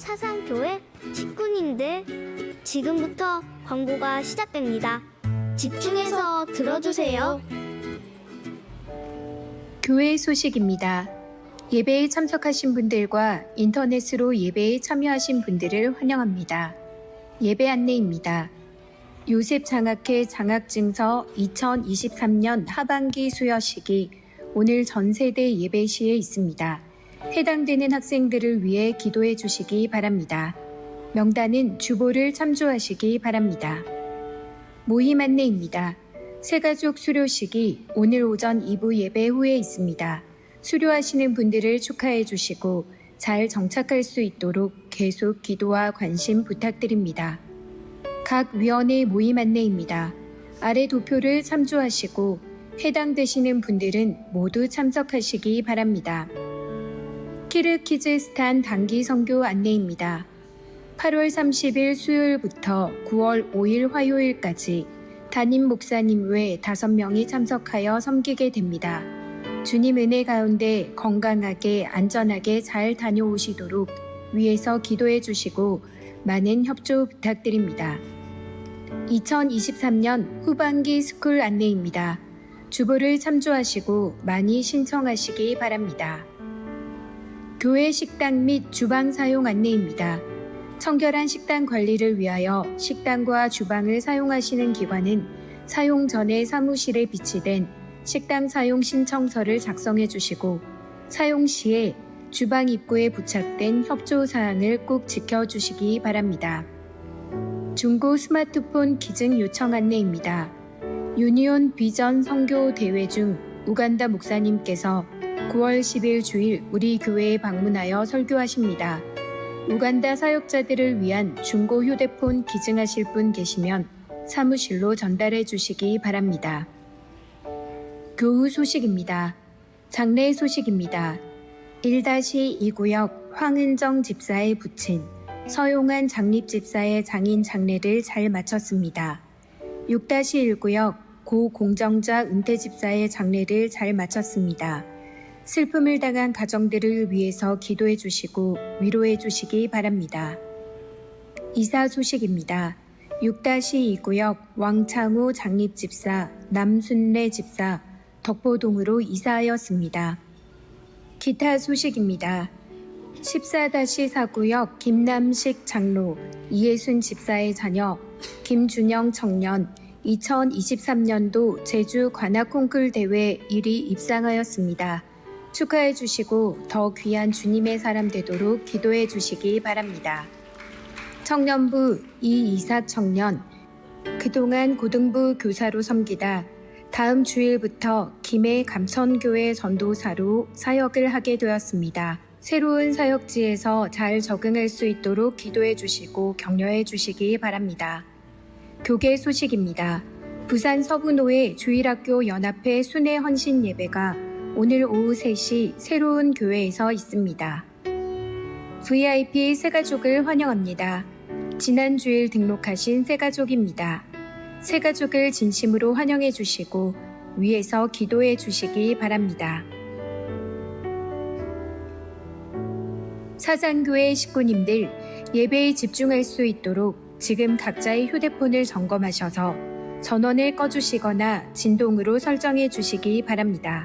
사상교회 식구님들, 지금부터 광고가 시작됩니다. 집중해서 들어주세요. 교회 소식입니다. 예배에 참석하신 분들과 인터넷으로 예배에 참여하신 분들을 환영합니다. 예배 안내입니다. 요셉 장학회 장학증서 2023년 하반기 수여식이 오늘 전세대 예배시에 있습니다. 해당되는 학생들을 위해 기도해 주시기 바랍니다. 명단은 주보를 참조하시기 바랍니다. 모임 안내입니다. 새가족 수료식이 오늘 오전 2부 예배 후에 있습니다. 수료하시는 분들을 축하해 주시고 잘 정착할 수 있도록 계속 기도와 관심 부탁드립니다. 각 위원회 모임 안내입니다. 아래 도표를 참조하시고 해당되시는 분들은 모두 참석하시기 바랍니다. 키르키즈스탄 단기 선교 안내입니다. 8월 30일 수요일부터 9월 5일 화요일까지 담임 목사님 외 5명이 참석하여 섬기게 됩니다. 주님 은혜 가운데 건강하게 안전하게 잘 다녀오시도록 위에서 기도해 주시고 많은 협조 부탁드립니다. 2023년 후반기 스쿨 안내입니다. 주보를 참조하시고 많이 신청하시기 바랍니다. 교회 식당 및 주방 사용 안내입니다. 청결한 식당 관리를 위하여 식당과 주방을 사용하시는 기관은 사용 전에 사무실에 비치된 식당 사용 신청서를 작성해 주시고 사용 시에 주방 입구에 부착된 협조 사항을 꼭 지켜주시기 바랍니다. 중고 스마트폰 기증 요청 안내입니다. 유니온 비전 선교 대회 중 우간다 목사님께서 9월 10일 주일 우리 교회에 방문하여 설교하십니다. 우간다 사역자들을 위한 중고 휴대폰 기증하실 분 계시면 사무실로 전달해 주시기 바랍니다. 교우 소식입니다. 장례 소식입니다. 1-2구역 황은정 집사의 부친 서용한 장립집사의 장인 장례를 잘 마쳤습니다. 6-1구역 고공정자 은퇴집사의 장례를 잘 마쳤습니다. 슬픔을 당한 가정들을 위해서 기도해 주시고 위로해 주시기 바랍니다. 이사 소식입니다. 6-2구역 왕창우 장립집사 남순례 집사 덕포동으로 이사하였습니다. 기타 소식입니다. 14-4구역 김남식 장로 이예순 집사의 자녀 김준영 청년 2023년도 제주 관악 콩쿨 대회 1위 입상하였습니다. 축하해 주시고 더 귀한 주님의 사람 되도록 기도해 주시기 바랍니다. 청년부 이이삭 청년, 그동안 고등부 교사로 섬기다 다음 주일부터 김해 감천교회 전도사로 사역을 하게 되었습니다. 새로운 사역지에서 잘 적응할 수 있도록 기도해 주시고 격려해 주시기 바랍니다. 교계 소식입니다. 부산 서부노회 주일학교 연합회 순회 헌신 예배가 오늘 오후 3시 새로운 교회에서 있습니다. VIP 새가족을 환영합니다. 지난 주일 등록하신 새가족입니다. 새가족을 진심으로 환영해 주시고 위에서 기도해 주시기 바랍니다. 사장교회 식구님들, 예배에 집중할 수 있도록 지금 각자의 휴대폰을 점검하셔서 전원을 꺼주시거나 진동으로 설정해 주시기 바랍니다.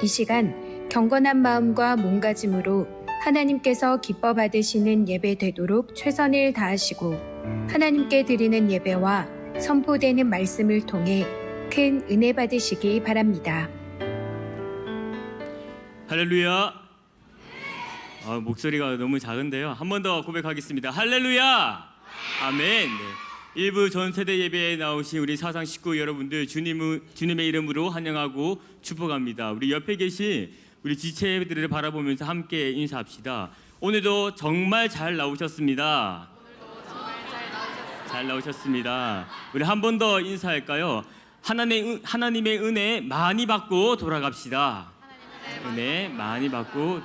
이 시간 경건한 마음과 몸가짐으로 하나님께서 기뻐 받으시는 예배 되도록 최선을 다하시고 하나님께 드리는 예배와 선포되는 말씀을 통해 큰 은혜 받으시기 바랍니다. 할렐루야. 목소리가 너무 작은데요. 한 번 더 고백하겠습니다. 할렐루야. 아멘. 네. 일부 전세대 예배에 나오신 우리 사상 식구 여러분들 주님의 이름으로 환영하고 축복합니다. 우리 옆에 계신 우리 지체들을 바라보면서 함께 인사합시다. 오늘도 정말 잘 나오셨습니다. 잘 나오셨습니다. 우리 한 번 더 인사할까요? 하나님의 은혜 많이 받고 돌아갑시다. 은혜 많이 받고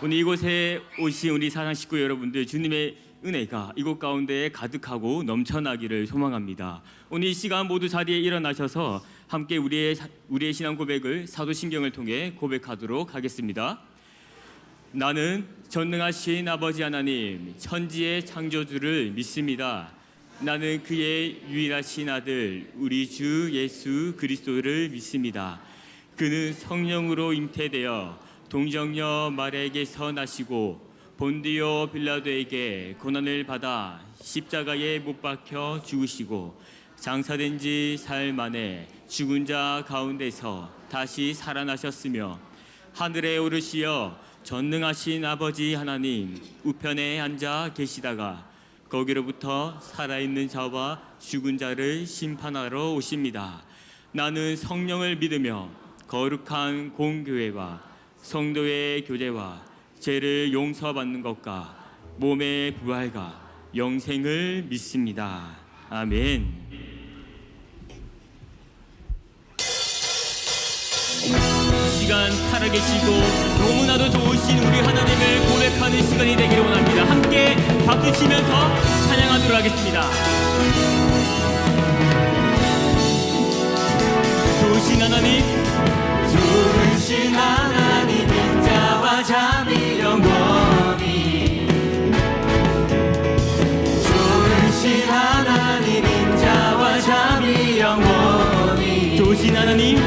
오늘 이곳에 오신 우리 사상 식구 여러분들 주님의 은혜가 이곳 가운데 가득하고 넘쳐나기를 소망합니다. 오늘 이 시간 모두 자리에 일어나셔서 함께 우리의 신앙 고백을 사도신경을 통해 고백하도록 하겠습니다. 나는 전능하신 아버지 하나님, 천지의 창조주를 믿습니다. 나는 그의 유일하신 아들, 우리 주 예수 그리스도를 믿습니다. 그는 성령으로 잉태되어 동정녀 마리아에게서 나시고 본디오 빌라도에게 고난을 받아 십자가에 못 박혀 죽으시고 장사된 지 사흘 만에 죽은 자 가운데서 다시 살아나셨으며 하늘에 오르시어 전능하신 아버지 하나님 우편에 앉아 계시다가 거기로부터 살아있는 자와 죽은 자를 심판하러 오십니다. 나는 성령을 믿으며 거룩한 공교회와 성도의 교제와 죄를 용서받는 것과 몸의 부활과 영생을 믿습니다. 아멘. 시간 살아계시고 너무나도 좋으신 우리 하나님을 고백하는 시간이 되기를 원합니다. 함께 박수 치면서 찬양하도록 하겠습니다. 좋으신 하나님, 좋으신 하나님 인자와 자비 영원히, 좋으신 하나님 인자와 자비 영원히, 좋으신 하나님,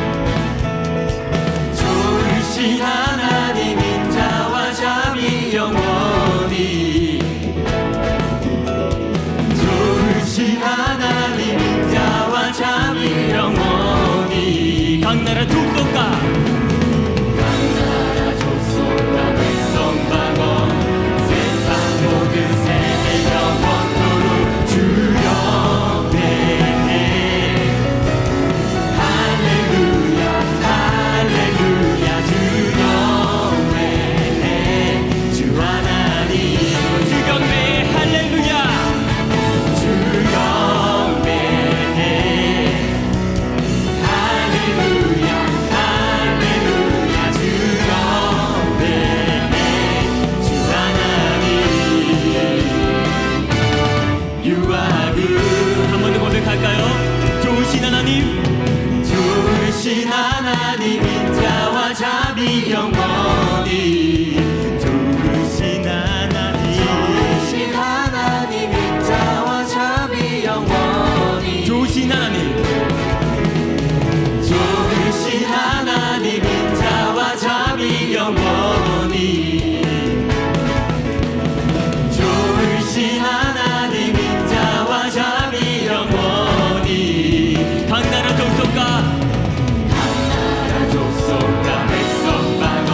좋으신 하나님 인자와 자비 영원히, 좋으신 하나님 인자와 자비 영원히, 각 나라 족속과 나라 족속과 백성방언 세상 모든 세대 영원토록 주여 네 할렐루야 할렐루야 주여 네주 하나님 주 경배에 할렐루야, 주여 네 할렐루야 할렐루야 주여 네주 하나님 유아그 한 번 더 고백할까요? 좋으신 하나님, 좋으신 하나님 인자와 자비 영원히, 좋으신 하나님, 좋으신 하나님 인자와 자비 영원히, 좋으신 하나님, 좋으신 하나님 인자와 자비 영원히, 좋으신 하나님 인자와 자비 영원히, 각 나라 족속과 나라 족속과 백성방언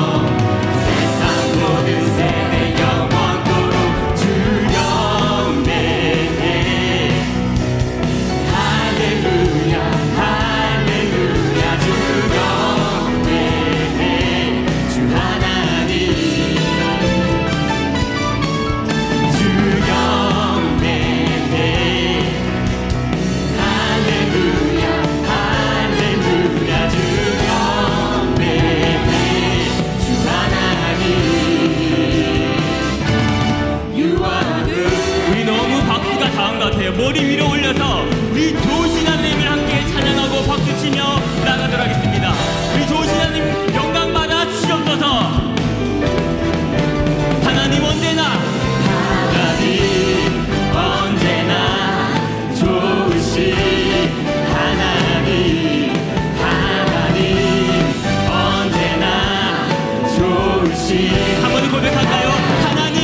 세상 모든 세대 영원토록 주여 네 할렐루야 할렐루야 주여 네주 하나님 주여 네 할렐루야 할렐루야 주여 네주 하나님 유아는 우리 너무 박수가 다한 것 같아요. 머리 위로 올려서 우리 좋으신 하나님을 함께 찬양하고 박수치며 나가도록 하겠습니다. 우리 좋으신 하나님 영광 받아 주옵소서. 하나님 언제나 하나님 언제나 좋으신 하나님 하나님 언제나 좋으신 한 번 더 고백할까요? 하나님,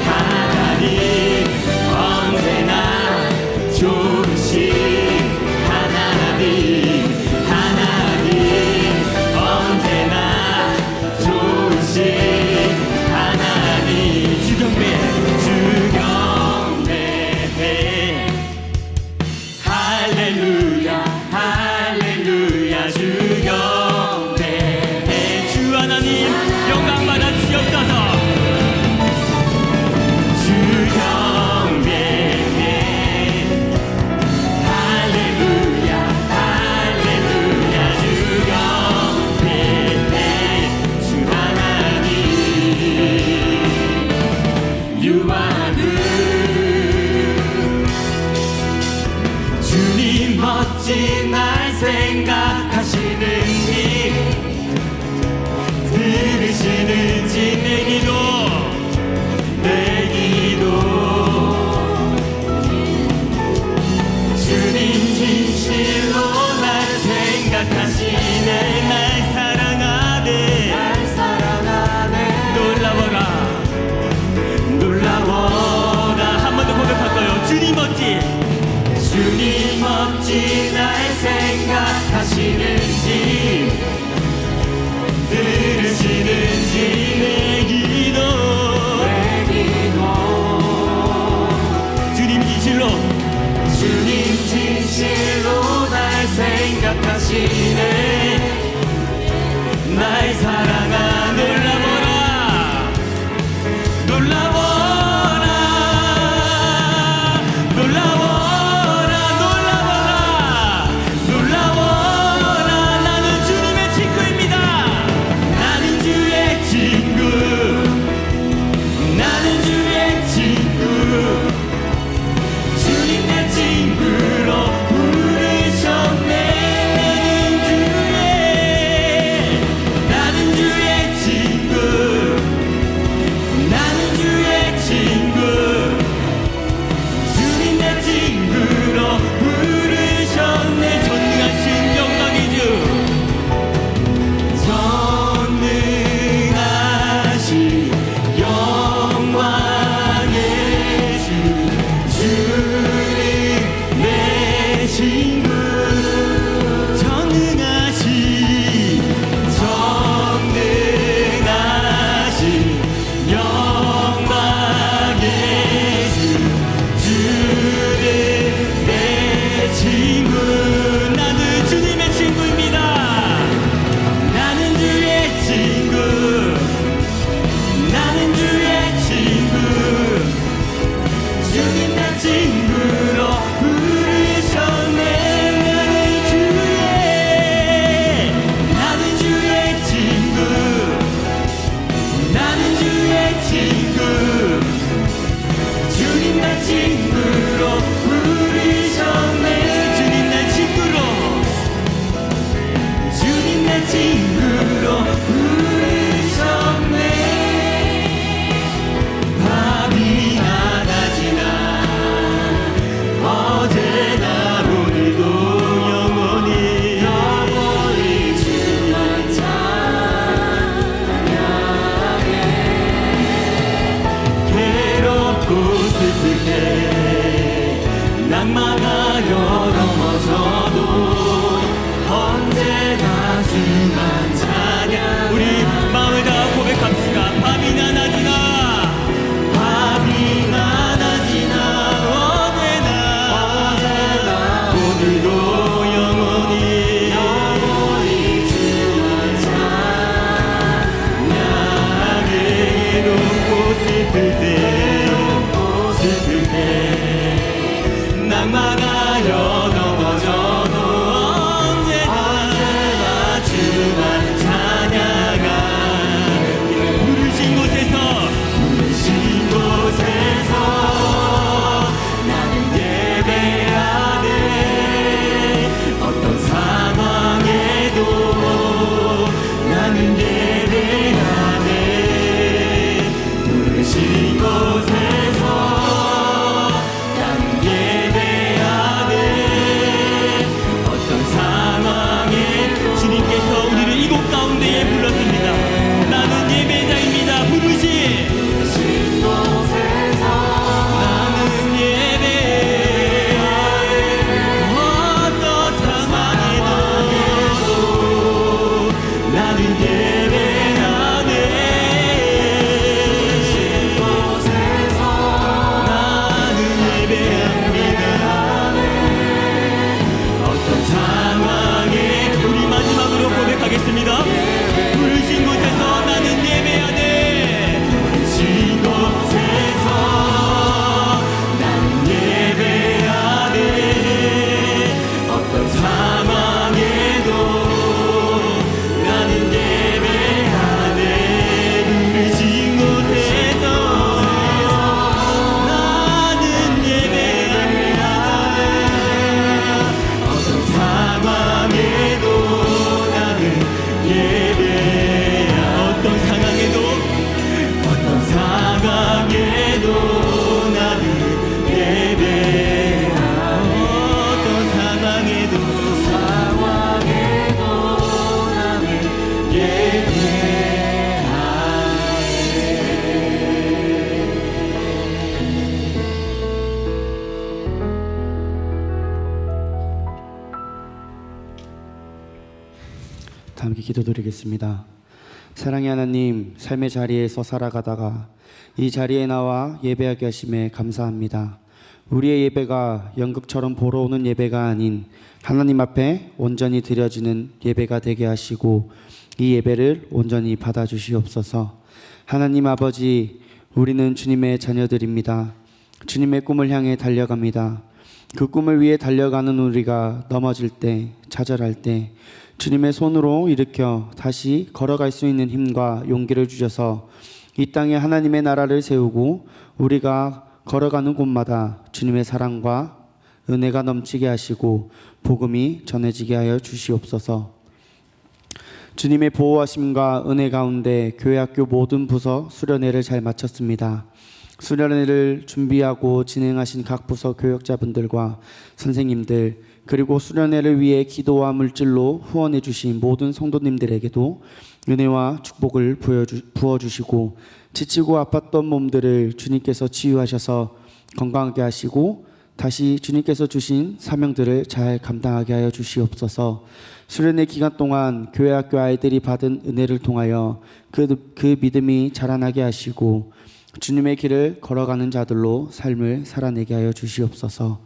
하나님 언제나 좋으신 하나님 하나님 언제나 좋으신 하나님 주경배, 주경배 할렐루야 할렐루야 주경배 주 하나님 영광 받아 주옵소서. 주경배 할렐루야 할렐루야 주경배 주 하나님 유아는 주님 멋진 날 생각하시는지 들으시는지 내게 놀라워라 놀라워라 놀라워라 놀라워라 나는 주님의 친구입니다. 나는 주의 친구 나는 주의 친구 주님 내 친구로 부르셨네. 나는 주의 친구 나는 주의 친구 주님 내 친구로 부르셨네. 전능하신 영광의 주 전능하신 영광의 주 주님 내 친구 전능하신 영광의 주 주님 내 친구. 나는 주님의 친구입니다. 나는 주의 친구 나는 주의 친구 주님 내 친구로 부르셨네. 나는 주의 친구 나는 주의 친구 주님 내 친구로 부르셨네. 주님 내 친구로 주님 내 친구로 부르셨네. 밤이나 낮이나 어제나 오늘도 영원히 주만 괴롭고 슬플 때 낭망하여 넘어져도 언제나 주만 찬양. 우리 마음을 다 고백합시다. 밤이나 낮이나 밤이나 낮이나 어제나 오늘도 영원히 주만 찬양. 괴롭고 슬플 때 낭망하여 넘어져도 언제나 주만 찬양하. 부르신 곳에서 나는 예배하네. 어떤 상황에도 나는 예배하네. 부르신 곳에서 나는 예배하네. 어떤 상황에 주님께서 우리를 이곳 가운데에 불렀습니다. 나는 예배자입니다. 부르신 곳에서 나는 예배하네. 어떤 상황에도 나는 예배하네. 곳에서 나는 예배합니다. 어떤 상황에 우리 마지막으로 고백하겠습니다. 부르신 곳에서 나는 예배하네. 부르신 곳에서 나는 예배하네. 어떤 상황에도 나는 예배하네. 부르신 곳에서 나는 예배합니다. 어떤 상황에도 나는 예배야. 어떤 상황에도 나는 예배야. 어떤 상황에도 나는 예배야. 다 함께 기도드리겠습니다. 사랑의 하나님, 삶의 자리에서 살아가다가 이 자리에 나와 예배하게 하심에 감사합니다. 우리의 예배가 연극처럼 보러 오는 예배가 아닌 하나님 앞에 온전히 드려지는 예배가 되게 하시고 이 예배를 온전히 받아주시옵소서. 하나님 아버지, 우리는 주님의 자녀들입니다. 주님의 꿈을 향해 달려갑니다. 그 꿈을 위해 달려가는 우리가 넘어질 때, 좌절할 때 주님의 손으로 일으켜 다시 걸어갈 수 있는 힘과 용기를 주셔서 이 땅에 하나님의 나라를 세우고 우리가 걸어가는 곳마다 주님의 사랑과 은혜가 넘치게 하시고 복음이 전해지게 하여 주시옵소서. 주님의 보호하심과 은혜 가운데 교회학교 모든 부서 수련회를 잘 마쳤습니다. 수련회를 준비하고 진행하신 각 부서 교역자분들과 선생님들, 그리고 수련회를 위해 기도와 물질로 후원해 주신 모든 성도님들에게도 은혜와 축복을 부어주시고 지치고 아팠던 몸들을 주님께서 치유하셔서 건강하게 하시고 다시 주님께서 주신 사명들을 잘 감당하게 하여 주시옵소서. 수련회 기간 동안 교회학교 아이들이 받은 은혜를 통하여 그 믿음이 자라나게 하시고 주님의 길을 걸어가는 자들로 삶을 살아내게 하여 주시옵소서.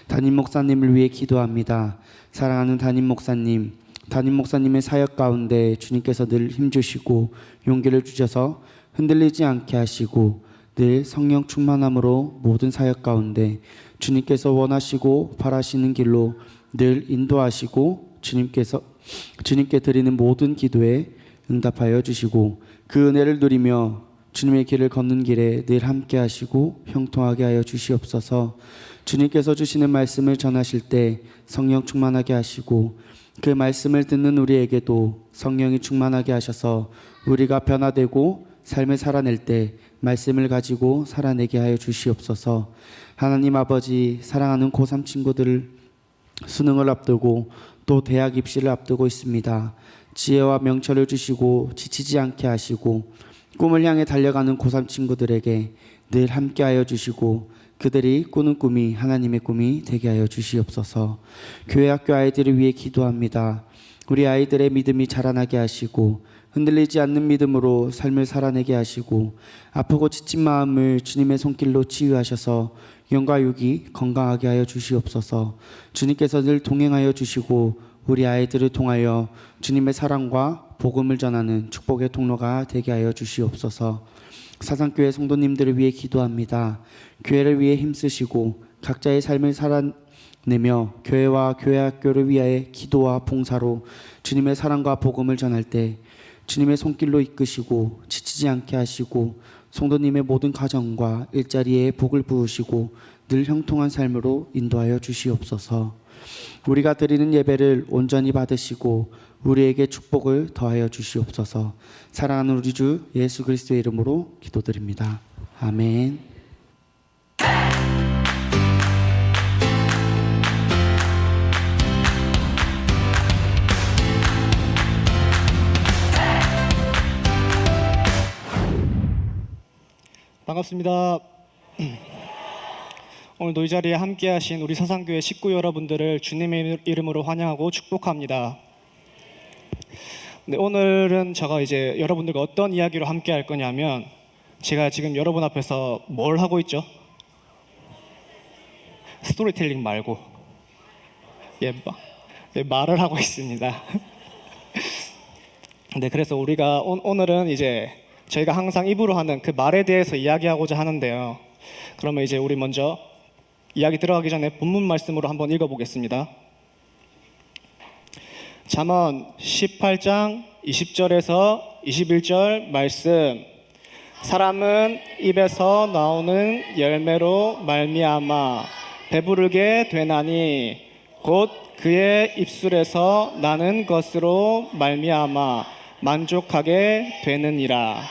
담임 목사님을 위해 기도합니다. 사랑하는 담임 목사님의 사역 가운데 주님께서 늘 힘주시고 용기를 주셔서 흔들리지 않게 하시고 늘 성령 충만함으로 모든 사역 가운데 주님께서 원하시고 바라시는 길로 늘 인도하시고 주님께 드리는 모든 기도에 응답하여 주시고 그 은혜를 누리며 주님의 길을 걷는 길에 늘 함께 하시고 형통하게 하여 주시옵소서. 주님께서 주시는 말씀을 전하실 때 성령 충만하게 하시고 그 말씀을 듣는 우리에게도 성령이 충만하게 하셔서 우리가 변화되고 삶을 살아낼 때 말씀을 가지고 살아내게 하여 주시옵소서. 하나님 아버지, 사랑하는 고3 친구들을 수능을 앞두고 또 대학 입시를 앞두고 있습니다. 지혜와 명철을 주시고 지치지 않게 하시고 꿈을 향해 달려가는 고3 친구들에게 늘 함께하여 주시고 그들이 꾸는 꿈이 하나님의 꿈이 되게 하여 주시옵소서. 교회 학교 아이들을 위해 기도합니다. 우리 아이들의 믿음이 자라나게 하시고 흔들리지 않는 믿음으로 삶을 살아내게 하시고 아프고 지친 마음을 주님의 손길로 치유하셔서 영과 육이 건강하게 하여 주시옵소서. 주님께서 늘 동행하여 주시고 우리 아이들을 통하여 주님의 사랑과 복음을 전하는 축복의 통로가 되게 하여 주시옵소서. 사상교회 성도님들을 위해 기도합니다. 교회를 위해 힘쓰시고 각자의 삶을 살아내며 교회와 교회학교를 위하여 기도와 봉사로 주님의 사랑과 복음을 전할 때 주님의 손길로 이끄시고 지치지 않게 하시고 성도님의 모든 가정과 일자리에 복을 부으시고 늘 형통한 삶으로 인도하여 주시옵소서. 우리가 드리는 예배를 온전히 받으시고 우리에게 축복을 더하여 주시옵소서. 사랑하는 우리 주 예수 그리스도의 이름으로 기도드립니다. 아멘. 반갑습니다. 오늘도 이 자리에 함께하신 우리 사상교회 식구 여러분들을 주님의 이름으로 환영하고 축복합니다. 네, 오늘은 제가 이제 여러분들과 어떤 이야기로 함께할 거냐면 제가 지금 여러분 앞에서 뭘 하고 있죠? 스토리텔링 말고 말을 하고 있습니다. 네, 그래서 우리가 오늘은 이제 저희가 항상 입으로 하는 그 말에 대해서 이야기하고자 하는데요. 그러면 이제 우리 먼저 이야기 들어가기 전에 본문 말씀으로 한번 읽어보겠습니다. 잠언 18장 20절에서 21절 말씀. 사람은 입에서 나오는 열매로 말미암아 배부르게 되나니 곧 그의 입술에서 나는 것으로 말미암아 만족하게 되느니라.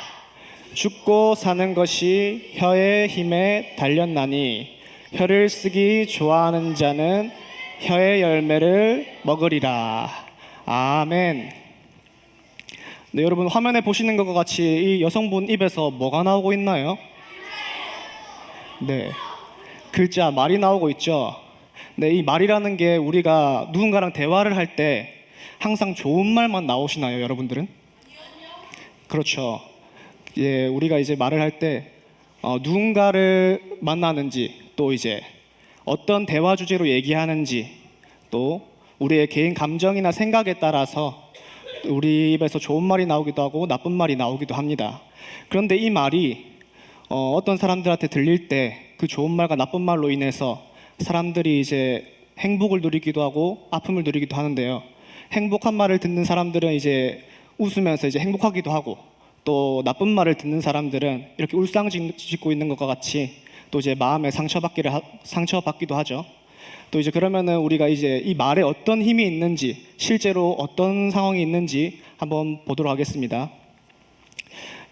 죽고 사는 것이 혀의 힘에 달렸나니 혀를 쓰기 좋아하는 자는 혀의 열매를 먹으리라. 아멘. 네, 여러분 화면에 보시는 것과 같이 이 여성분 입에서 뭐가 나오고 있나요? 네, 글자 말이 나오고 있죠. 네, 이 말이라는 게 우리가 누군가랑 대화를 할 때 항상 좋은 말만 나오시나요, 여러분들은? 그렇죠. 예, 우리가 이제 말을 할 때 누군가를 만나는지 또 이제 어떤 대화 주제로 얘기하는지 또 우리의 개인 감정이나 생각에 따라서 우리 입에서 좋은 말이 나오기도 하고 나쁜 말이 나오기도 합니다. 그런데 이 말이 어떤 사람들한테 들릴 때 그 좋은 말과 나쁜 말로 인해서 사람들이 이제 행복을 누리기도 하고 아픔을 누리기도 하는데요. 행복한 말을 듣는 사람들은 이제 웃으면서 이제 행복하기도 하고, 또 나쁜 말을 듣는 사람들은 이렇게 울상짓고 있는 것과 같이 또 이제 마음에 상처받기도 하죠. 또 이제 그러면은 우리가 이제 이 말에 어떤 힘이 있는지, 실제로 어떤 상황이 있는지 한번 보도록 하겠습니다.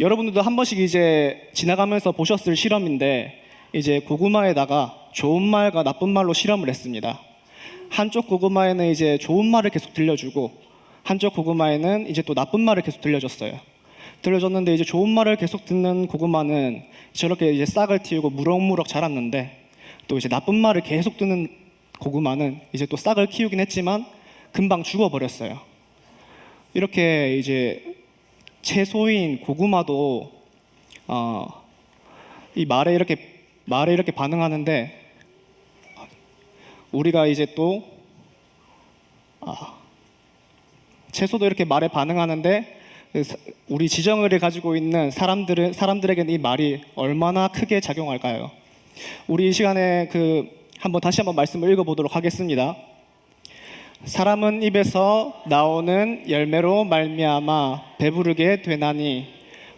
여러분들도 한 번씩 이제 지나가면서 보셨을 실험인데, 이제 고구마에다가 좋은 말과 나쁜 말로 실험을 했습니다. 한쪽 고구마에는 이제 좋은 말을 계속 들려주고, 한쪽 고구마에는 이제 또 나쁜 말을 계속 들려줬어요. 들려줬는데 이제 좋은 말을 계속 듣는 고구마는 저렇게 이제 싹을 틔우고 무럭무럭 자랐는데, 또 이제 나쁜 말을 계속 듣는 고구마는 이제 또 싹을 키우긴 했지만 금방 죽어버렸어요. 이렇게 이제 채소인 고구마도 이 말에 이렇게 반응하는데, 우리가 이제 또 채소도 이렇게 말에 반응하는데, 우리 지정의를 가지고 있는 사람들에게는 이 말이 얼마나 크게 작용할까요? 우리 이 시간에 다시 한번 말씀을 읽어보도록 하겠습니다. 사람은 입에서 나오는 열매로 말미암아 배부르게 되나니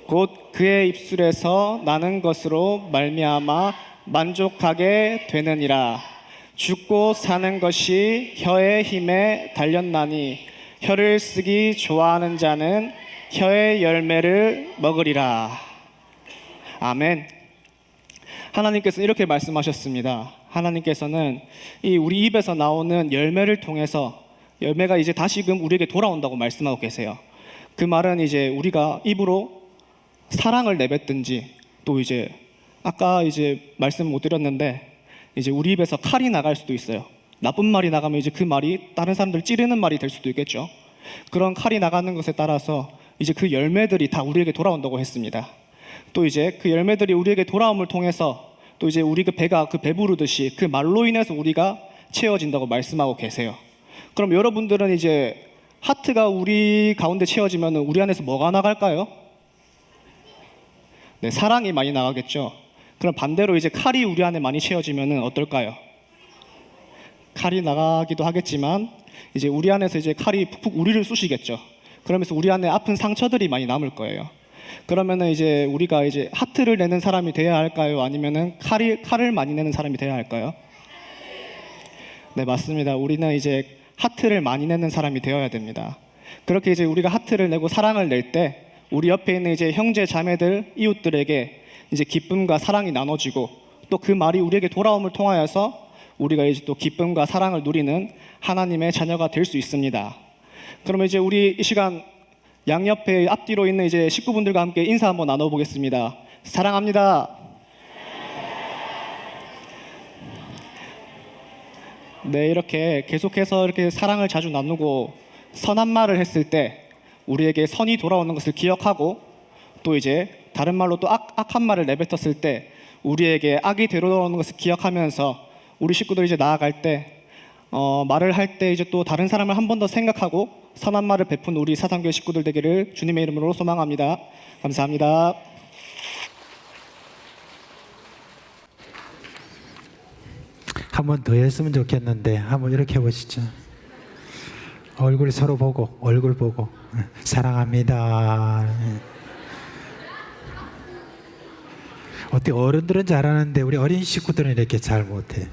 곧 그의 입술에서 나는 것으로 말미암아 만족하게 되느니라. 죽고 사는 것이 혀의 힘에 달렸나니 혀를 쓰기 좋아하는 자는 혀의 열매를 먹으리라. 아멘. 하나님께서는 이렇게 말씀하셨습니다. 하나님께서는 이 우리 입에서 나오는 열매를 통해서, 열매가 이제 다시금 우리에게 돌아온다고 말씀하고 계세요. 그 말은 이제 우리가 입으로 사랑을 내뱉든지, 또 이제 아까 이제 말씀 못 드렸는데 이제 우리 입에서 칼이 나갈 수도 있어요. 나쁜 말이 나가면 이제 그 말이 다른 사람들 찌르는 말이 될 수도 있겠죠. 그런 칼이 나가는 것에 따라서 이제 그 열매들이 다 우리에게 돌아온다고 했습니다. 또 이제 그 열매들이 우리에게 돌아옴을 통해서 또 이제 우리 배가 배부르듯이 그 말로 인해서 우리가 채워진다고 말씀하고 계세요. 그럼 여러분들은 이제 하트가 우리 가운데 채워지면 우리 안에서 뭐가 나갈까요? 네, 사랑이 많이 나가겠죠. 그럼 반대로 이제 칼이 우리 안에 많이 채워지면 어떨까요? 칼이 나가기도 하겠지만 이제 우리 안에서 이제 칼이 푹푹 우리를 쑤시겠죠. 그러면서 우리 안에 아픈 상처들이 많이 남을 거예요. 그러면은 이제 우리가 이제 하트를 내는 사람이 돼야 할까요? 아니면은 칼을 많이 내는 사람이 돼야 할까요? 네, 맞습니다. 우리는 이제 하트를 많이 내는 사람이 되어야 됩니다. 그렇게 이제 우리가 하트를 내고 사랑을 낼 때 우리 옆에 있는 이제 형제 자매들, 이웃들에게 이제 기쁨과 사랑이 나눠지고, 또 그 말이 우리에게 돌아옴을 통하여서 우리가 이제 또 기쁨과 사랑을 누리는 하나님의 자녀가 될 수 있습니다. 그러면 이제 우리 이 시간 양옆에 앞뒤로 있는 이제 식구분들과 함께 인사 한번 나눠보겠습니다. 사랑합니다. 네, 이렇게 계속해서 이렇게 사랑을 자주 나누고 선한 말을 했을 때 우리에게 선이 돌아오는 것을 기억하고, 또 이제 다른 말로 또 악한 말을 내뱉었을 때 우리에게 악이 돌아오는 것을 기억하면서 우리 식구들이 이제 나아갈 때 말을 할 때 이제 또 다른 사람을 한 번 더 생각하고 선한 말을 베푼 우리 사상교회 식구들 되기를 주님의 이름으로 소망합니다. 감사합니다. 한 번 더 했으면 좋겠는데 한번 이렇게 해보시죠. 얼굴 서로 보고, 얼굴 보고, 사랑합니다. 어때? 어른들은 잘하는데 우리 어린 식구들은 이렇게 잘 못해.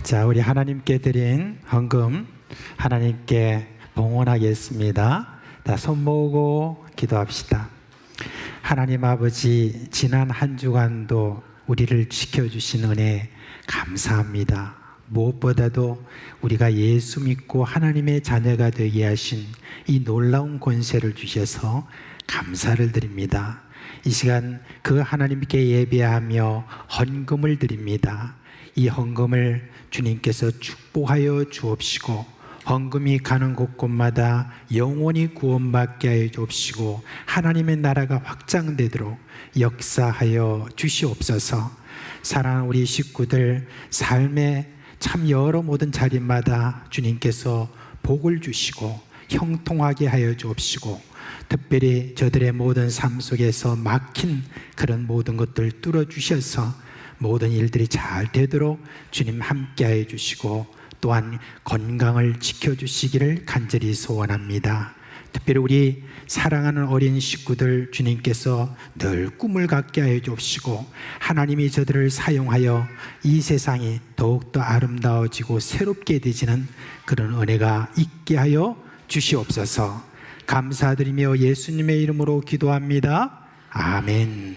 자, 우리 하나님께 드린 헌금 하나님께 봉헌하겠습니다. 다 손 모으고 기도합시다. 하나님 아버지, 지난 한 주간도 우리를 지켜주신 은혜 감사합니다. 무엇보다도 우리가 예수 믿고 하나님의 자녀가 되게 하신 이 놀라운 권세를 주셔서 감사를 드립니다. 이 시간 그 하나님께 예배하며 헌금을 드립니다. 이 헌금을 주님께서 축복하여 주옵시고 헌금이 가는 곳곳마다 영원히 구원받게 하여 주옵시고 하나님의 나라가 확장되도록 역사하여 주시옵소서. 사랑하는 우리 식구들 삶의 참 여러 모든 자리마다 주님께서 복을 주시고 형통하게 하여 주옵시고 특별히 저들의 모든 삶 속에서 막힌 그런 모든 것들 뚫어주셔서 모든 일들이 잘 되도록 주님 함께 하여 주시고 또한 건강을 지켜주시기를 간절히 소원합니다. 특별히 우리 사랑하는 어린 식구들 주님께서 늘 꿈을 갖게 하여 주옵시고 하나님이 저들을 사용하여 이 세상이 더욱더 아름다워지고 새롭게 되지는 그런 은혜가 있게 하여 주시옵소서. 감사드리며 예수님의 이름으로 기도합니다. 아멘.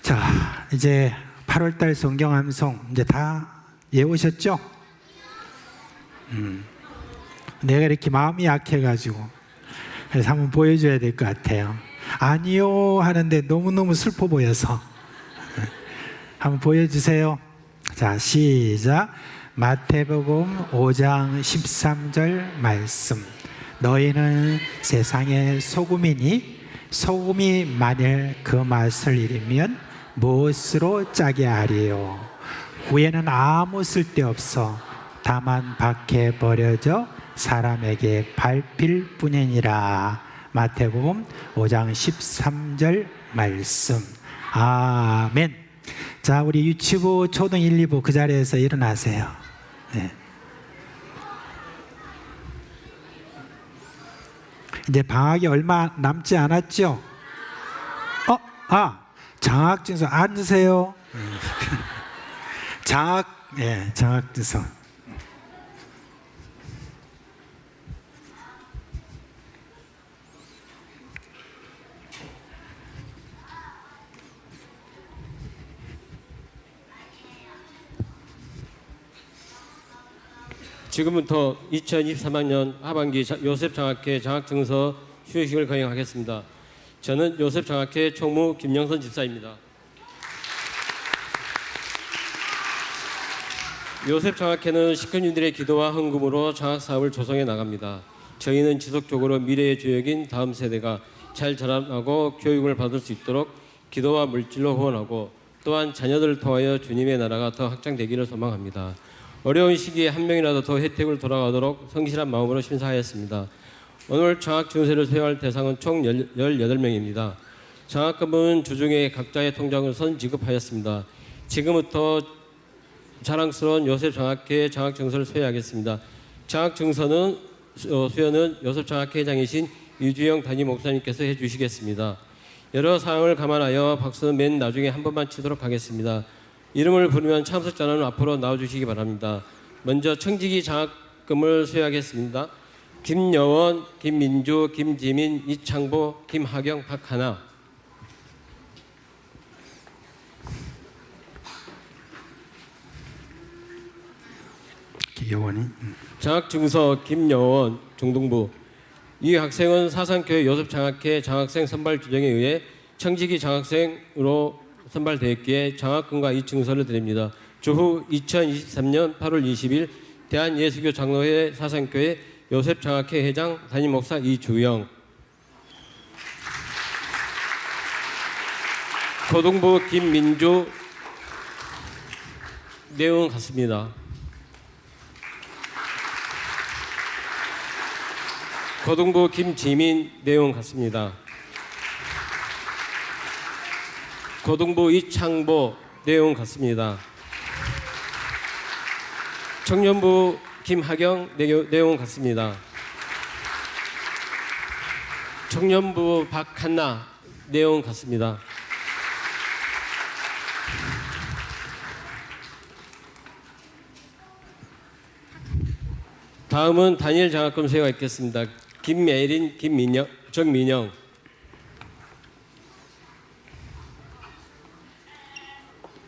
자, 이제 8월달 성경 암송 이제 다 외우셨죠? 내가 이렇게 마음이 약해가지고 그래서 한번 보여줘야 될 것 같아요. 아니요 하는데 너무너무 슬퍼 보여서 한번 보여주세요. 자, 시작. 마태복음 5장 13절 말씀. 너희는 세상의 소금이니 소금이 만일 그 맛을 잃으면 무엇으로 짜게 하리요? 후에는 아무 쓸데없어 다만 밖에 버려져 사람에게 밟힐 뿐이니라. 마태복음 5장 13절 말씀. 아멘. 자, 우리 유치부 초등 1, 2부 그 자리에서 일어나세요. 네. 이제 방학이 얼마 남지 않았죠? 장학증서 앉으세요. 장학증서. 지금부터 2023학년 하반기 요셉 장학회 장학증서 수여식을 거행하겠습니다. 저는 요셉 장학회 총무 김영선 집사입니다. 요셉 장학회는 식구님들의 기도와 헌금으로 장학사업을 조성해 나갑니다. 저희는 지속적으로 미래의 주역인 다음 세대가 잘 자라나고 교육을 받을 수 있도록 기도와 물질로 후원하고 또한 자녀들을 통하여 주님의 나라가 더 확장되기를 소망합니다. 어려운 시기에 한 명이라도 더 혜택을 돌아가도록 성실한 마음으로 심사하였습니다. 오늘 장학증서를 수여할 대상은 총 18명입니다. 장학금은 주중에 각자의 통장을 선 지급하였습니다. 지금부터 자랑스러운 요셉 장학회 장학증서를 수여하겠습니다. 장학증서는 수여는 요셉 장학회 회장이신 유주영 담임 목사님께서 해주시겠습니다. 여러 사항을 감안하여 박수는 맨 나중에 한 번만 치도록 하겠습니다. 이름을 부르면 참석자는 앞으로 나와주시기 바랍니다. 먼저 청지기 장학금을 수여하겠습니다. 김여원, 김민주, 김지민, 이창보, 김하경, 박하나. 여원이. 장학증서 김여원, 중등부. 이 학생은 사상교회 요셉 장학회 장학생 선발 규정에 의해 청지기 장학생으로 선발되었기에 장학금과 이 증서를 드립니다. 주후 2023년 8월 20일 대한예수교 장로회 사상교회 요셉 장학회 회장 담임 목사 이주영. 고등부 김민주. 내용은 같습니다. 고등부 김지민. 내용은 같습니다. 고등부 이창보. 내용은 같습니다. 청년부 김하경. 내용은 같습니다. 청년부 박한나. 내용은 같습니다. 다음은 단일 장학금 수여가 있겠습니다. 김예린, 김민영, 정민영.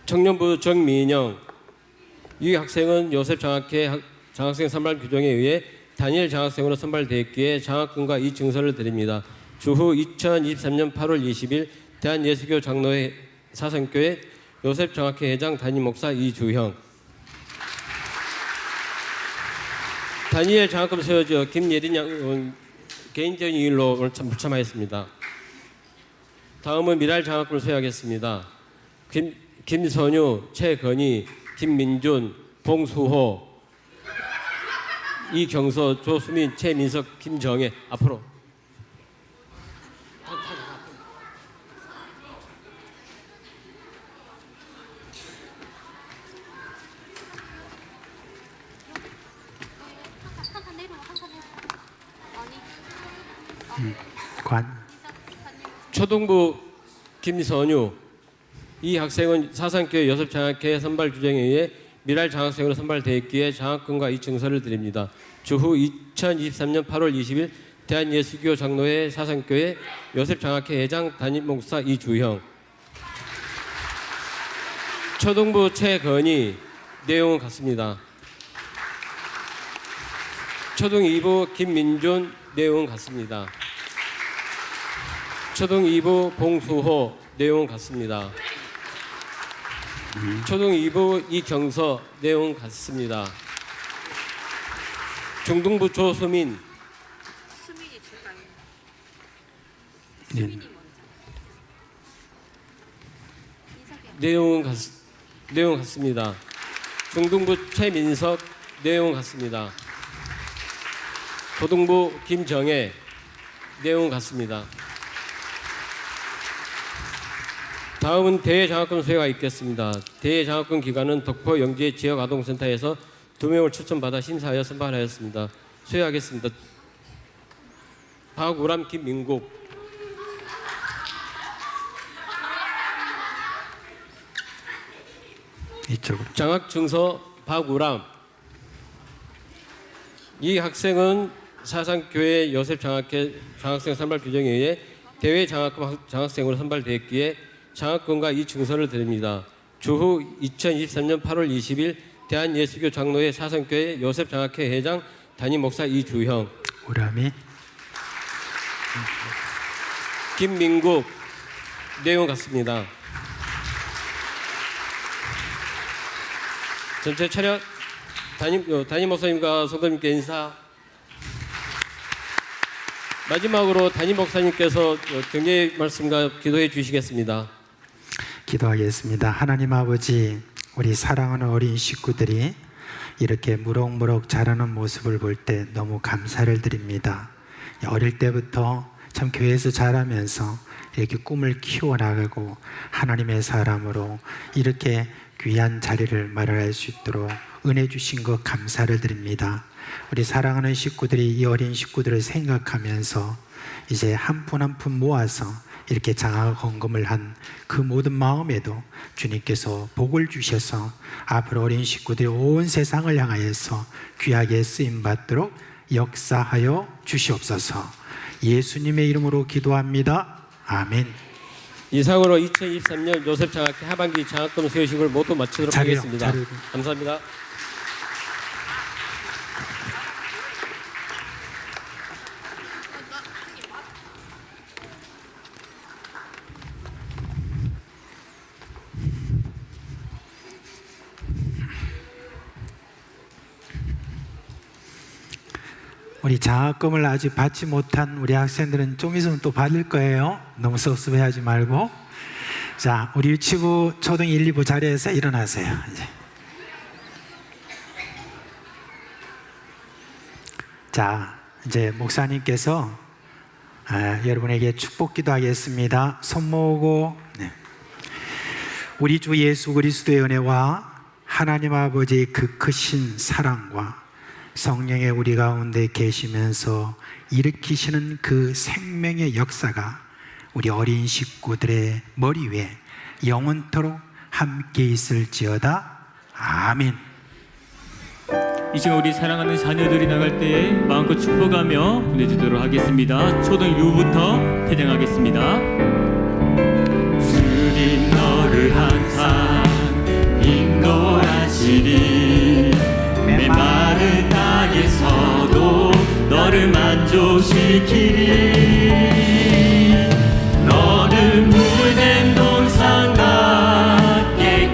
청년부 정민영. 이 학생은 요셉 장학회 장학생 선발 규정에 의해 단일 장학생으로 선발되었기에 장학금과 이 증서를 드립니다. 주후 2023년 8월 20일 대한예수교 장로회 사상교회 요셉 장학회 회장 담임 목사 이주형. 다니엘 장학금 세워져 김예린 양 개인적인 일로 오늘 불참하였습니다. 다음은 미랄 장학금을 수여하겠습니다. 김선유, 최건희, 김민준, 봉수호, 이경서, 조수민, 최민석, 김정혜 앞으로. 관. 초등부 김선유. 이 학생은 사상교회 여습장학회 선발 규정에 의해 미랄 장학생으로 선발되었기에 장학금과 이 증서를 드립니다. 주후 2023년 8월 20일 대한예수교 장로회 사상교회 여습장학회 회장 담임 목사 이주형. 초등부 최건희. 내용은 같습니다. 초등 2부 김민준. 내용은 같습니다. 초등 2부 봉수호. 내용은 같습니다. 초등 2부 이경서. 내용은 같습니다. 중등부 조수민. 네. 내용은 같습니다. 중등부 최민석. 내용은 같습니다. 고등부 김정혜. 내용은 같습니다. 다음은 대장학금 수여가 있겠습니다. 대장학금 기관은 덕포 영지 지역아동센터에서 2명을 추천받아 심사하여 선발하였습니다. 수여하겠습니다. 박우람, 김민국. 이쪽으로. 장학증서 박우람. 이 학생은 사상교회 요셉 장학회 장학생 선발 규정에 의해 대외 장학금 장학생으로 선발되었기에 장학금과 이 증서를 드립니다. 주후 2023년 8월 20일 대한예수교 장로회 사상교회 요셉 장학회 회장 담임 목사 이주형. 우람이. 김민국. 내용 같습니다. 전체 차렷. 담임 목사님과 성도님께 인사. 마지막으로 담임 목사님께서 격려의 말씀과 기도해 주시겠습니다. 기도하겠습니다. 하나님 아버지, 우리 사랑하는 어린 식구들이 이렇게 무럭무럭 자라는 모습을 볼 때 너무 감사를 드립니다. 어릴 때부터 참 교회에서 자라면서 이렇게 꿈을 키워나가고 하나님의 사람으로 이렇게 귀한 자리를 마련할 수 있도록 은혜 주신 것 감사를 드립니다. 우리 사랑하는 식구들이 이 어린 식구들을 생각하면서 이제 한 푼 한 푼 모아서 이렇게 장학 헌금을 한 그 모든 마음에도 주님께서 복을 주셔서 앞으로 어린 식구들이 온 세상을 향하여서 귀하게 쓰임 받도록 역사하여 주시옵소서. 예수님의 이름으로 기도합니다. 아멘. 이상으로 2023년 요셉 장학회 하반기 장학금 수여식을 모두 마치도록 하겠습니다. 감사합니다. 우리 장학금을 아직 받지 못한 우리 학생들은 좀 있으면 또 받을 거예요. 너무 섭섭해하지 말고. 자, 우리 유치부 초등 1, 2부 자리에서 일어나세요. 이제. 자, 이제 목사님께서 여러분에게 축복 기도하겠습니다. 손 모으고. 네. 우리 주 예수 그리스도의 은혜와 하나님 아버지의 그 크신 사랑과 성령의 우리 가운데 계시면서 일으키시는 그 생명의 역사가 우리 어린 식구들의 머리 위에 영원토록 함께 있을지어다. 아멘. 이 시간 우리 사랑하는 자녀들이 나갈 때에 마음껏 축복하며 보내주도록 하겠습니다. 초등 6부터 퇴장하겠습니다. 주님 너를 항상 인도하시리 메마른 땅에서도 너를 만족시키리 너는 물된 동상 같게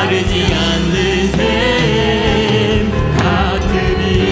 마르지 않는 샘 같으니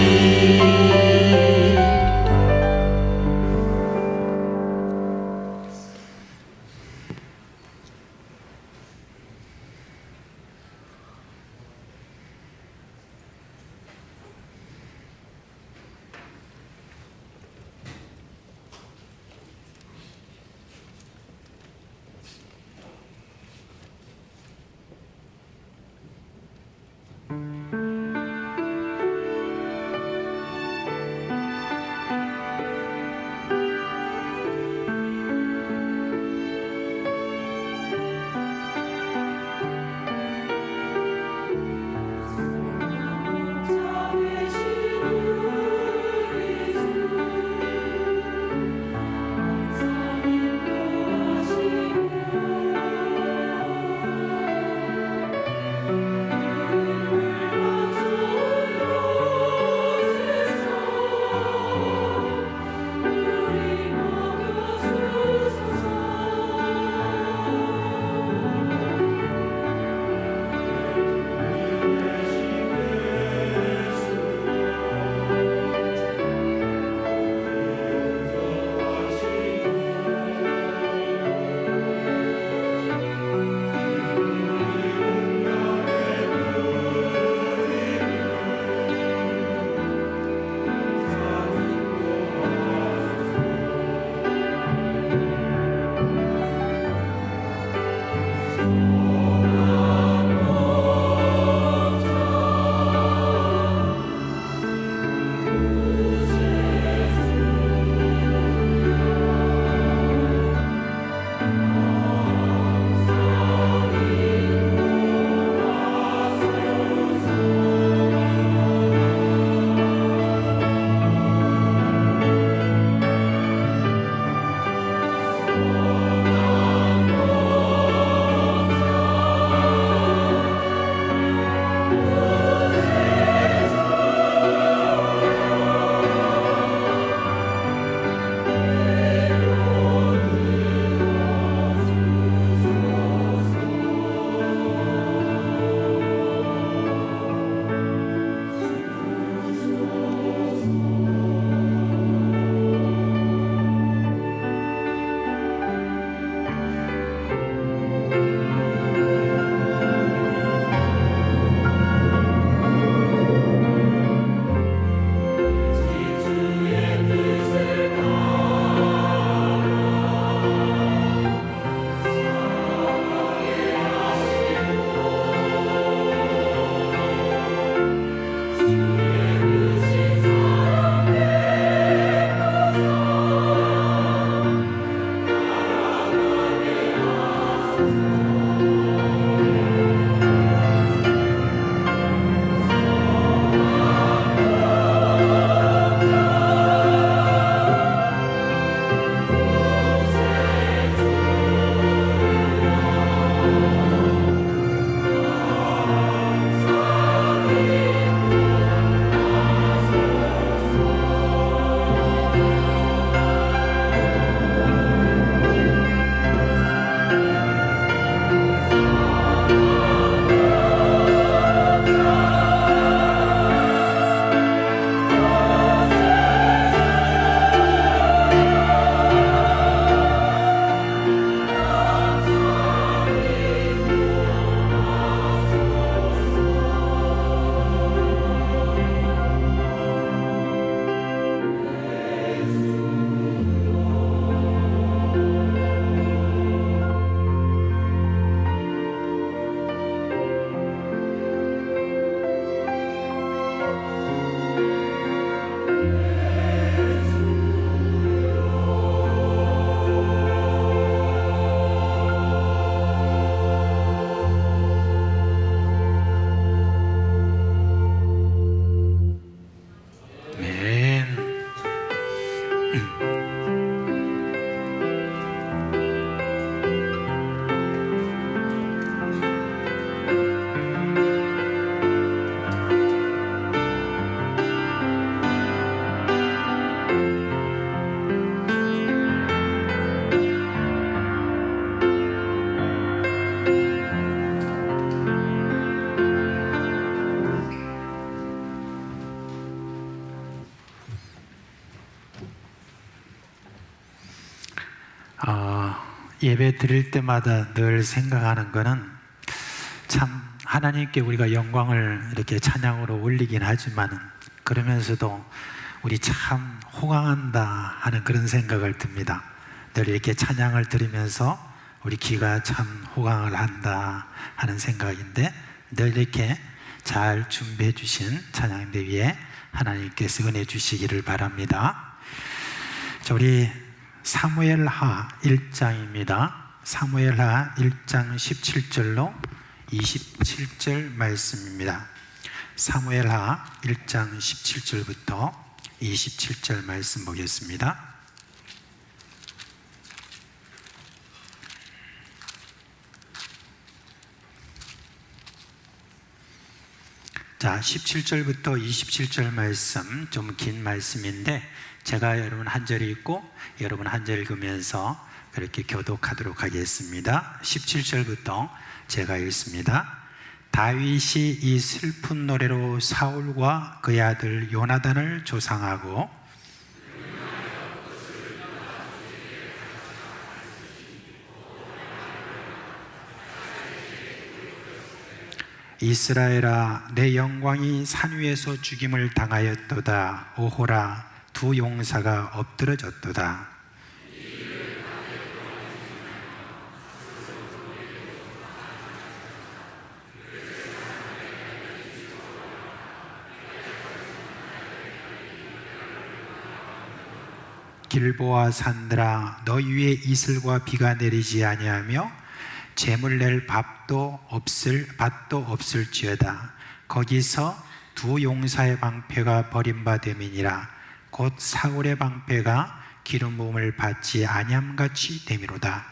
예배 드릴 때마다 늘 생각하는 거는 참 하나님께 우리가 영광을 이렇게 찬양으로 올리긴 하지만 그러면서도 우리 참 호강한다 하는 그런 생각을 듭니다. 늘 이렇게 찬양을 들으면서 우리 귀가 참 호강을 한다 하는 생각인데 늘 이렇게 잘 준비해 주신 찬양대 위에 하나님께서 은혜 주시기를 바랍니다. 자, 우리 사무엘하 1장입니다. 사무엘하 1장 17절로 27절 말씀입니다. 사무엘하 1장 17절부터 27절 말씀 보겠습니다. 자, 17절부터 27절 말씀, 좀 긴 말씀인데 제가 여러분 한 절 읽고 여러분 한 절 읽으면서 그렇게 교독하도록 하겠습니다. 17절부터 제가 읽습니다. 다윗이 이 슬픈 노래로 사울과 그의 아들 요나단을 조상하고 이스라엘아 내 영광이 산 위에서 죽임을 당하였도다. 오호라 두 용사가 엎드러졌도다. 길보아 산들아 너희 위에 이슬과 비가 내리지 아니하며 재물 낼 밭도 없을지어다. 거기서 두 용사의 방패가 버림받음이니라. 곧 사울의 방패가 기름 부음을 받지 아니함같이 됨이로다.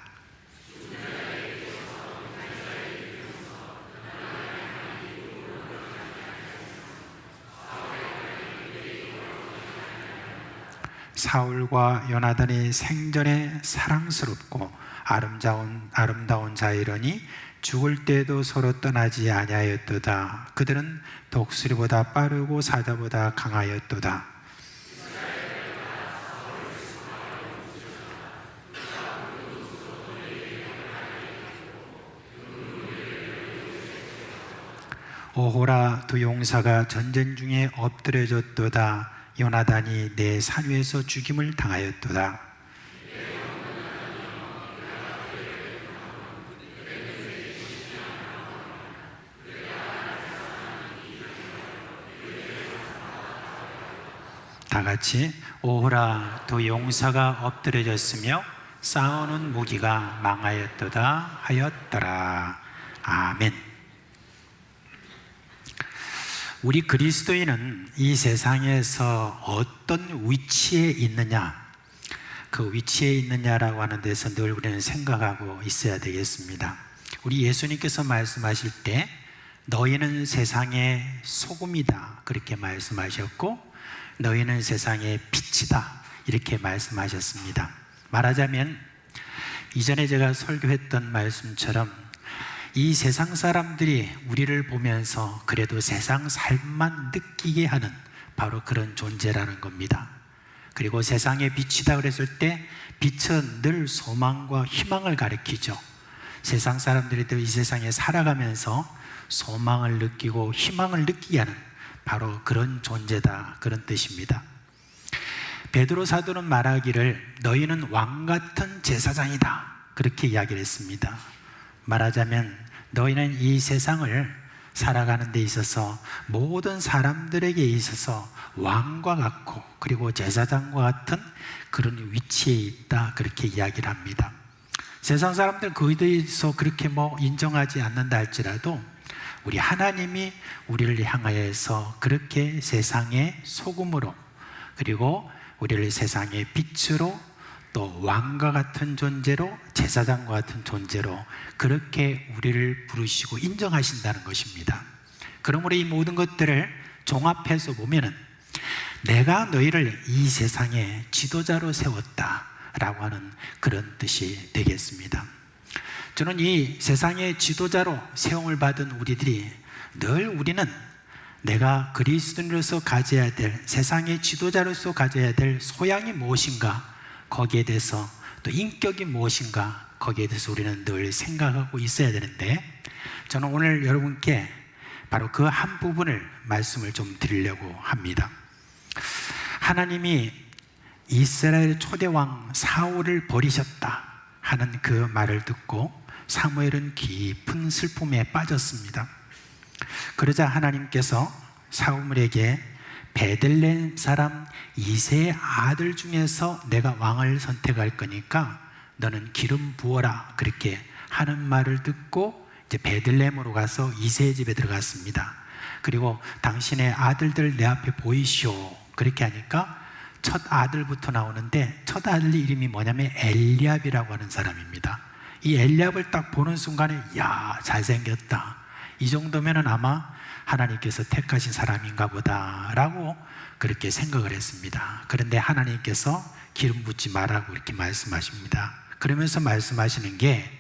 사울과 요나단이 생전에 사랑스럽고 아름다운 자이러니 죽을 때도 서로 떠나지 아니하였도다. 그들은 독수리보다 빠르고 사자보다 강하였도다. 오호라 두 용사가 전쟁 중에 엎드려졌도다. 요나단이 내 산 위에서 죽임을 당하였도다. 다 같이 오호라 두 용사가 엎드려졌으며 싸우는 무기가 망하였도다 하였더라. 아멘. 우리 그리스도인은 이 세상에서 어떤 위치에 있느냐, 그 위치에 있느냐라고 하는 데서 늘 우리는 생각하고 있어야 되겠습니다. 우리 예수님께서 말씀하실 때 너희는 세상의 소금이다 그렇게 말씀하셨고 너희는 세상의 빛이다 이렇게 말씀하셨습니다. 말하자면 이전에 제가 설교했던 말씀처럼 이 세상 사람들이 우리를 보면서 그래도 세상 삶만 느끼게 하는 바로 그런 존재라는 겁니다. 그리고 세상의 빛이다 그랬을 때 빛은 늘 소망과 희망을 가리키죠. 세상 사람들이 이 세상에 살아가면서 소망을 느끼고 희망을 느끼게 하는 바로 그런 존재다 그런 뜻입니다. 베드로 사도는 말하기를 너희는 왕 같은 제사장이다 그렇게 이야기를 했습니다. 말하자면 너희는 이 세상을 살아가는 데 있어서 모든 사람들에게 있어서 왕과 같고 그리고 제사장과 같은 그런 위치에 있다 그렇게 이야기를 합니다. 세상 사람들은 그에 대해서 그렇게 인정하지 않는다 할지라도 우리 하나님이 우리를 향하여서 그렇게 세상의 소금으로 그리고 우리를 세상의 빛으로 또 왕과 같은 존재로 제사장과 같은 존재로 그렇게 우리를 부르시고 인정하신다는 것입니다. 그러므로 이 모든 것들을 종합해서 보면은 내가 너희를 이 세상의 지도자로 세웠다라고 하는 그런 뜻이 되겠습니다. 저는 이 세상의 지도자로 세움을 받은 우리들이 늘 우리는 내가 그리스도인으로서 가져야 될 세상의 지도자로서 가져야 될 소양이 무엇인가 거기에 대해서 또 인격이 무엇인가 거기에 대해서 우리는 늘 생각하고 있어야 되는데, 저는 오늘 여러분께 바로 그 한 부분을 말씀을 좀 드리려고 합니다. 하나님이 이스라엘 초대왕 사울을 버리셨다 하는 그 말을 듣고 사무엘은 깊은 슬픔에 빠졌습니다. 그러자 하나님께서 사무엘에게 베들레헴 사람 이새의 아들 중에서 내가 왕을 선택할 거니까 너는 기름 부어라, 그렇게 하는 말을 듣고 이제 베들레헴으로 가서 이새의 집에 들어갔습니다. 그리고 당신의 아들들 내 앞에 보이시오, 그렇게 하니까 첫 아들부터 나오는데, 첫 아들 이름이 뭐냐면 엘리압이라고 하는 사람입니다. 이 엘리압을 딱 보는 순간에 야, 잘생겼다, 이 정도면은 아마 하나님께서 택하신 사람인가 보다라고 그렇게 생각을 했습니다. 그런데 하나님께서 기름 붓지 말라고 이렇게 말씀하십니다. 그러면서 말씀하시는 게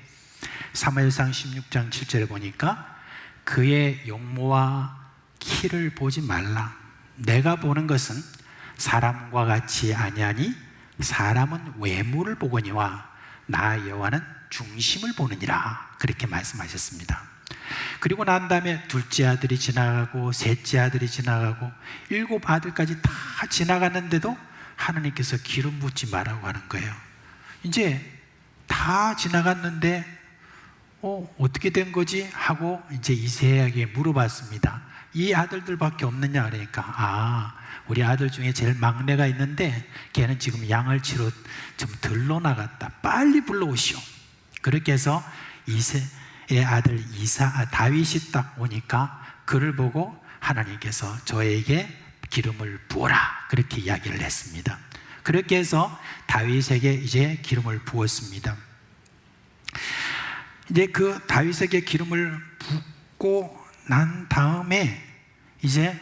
사무엘상 16장 7절에 보니까 그의 용모와 키를 보지 말라. 내가 보는 것은 사람과 같이 아니하니 사람은 외모를 보거니와 나 여호와는 중심을 보느니라, 그렇게 말씀하셨습니다. 그리고 난 다음에 둘째 아들이 지나가고 셋째 아들이 지나가고 7 아들까지 다 지나갔는데도 하나님께서 기름 붓지 말라고 하는 거예요. 이제 다 지나갔는데 어떻게 된 거지? 하고 이제 이새에게 물어봤습니다. 이 아들들밖에 없느냐? 그러니까 우리 아들 중에 제일 막내가 있는데 걔는 지금 양을 치러 좀 들러 나갔다, 빨리 불러오시오. 그렇게 해서 이새의 아들 다윗이 딱 오니까 그를 보고 하나님께서 저에게 기름을 부어라, 그렇게 이야기를 했습니다. 그렇게 해서 다윗에게 이제 기름을 부었습니다. 이제 그 다윗에게 기름을 붓고 난 다음에 이제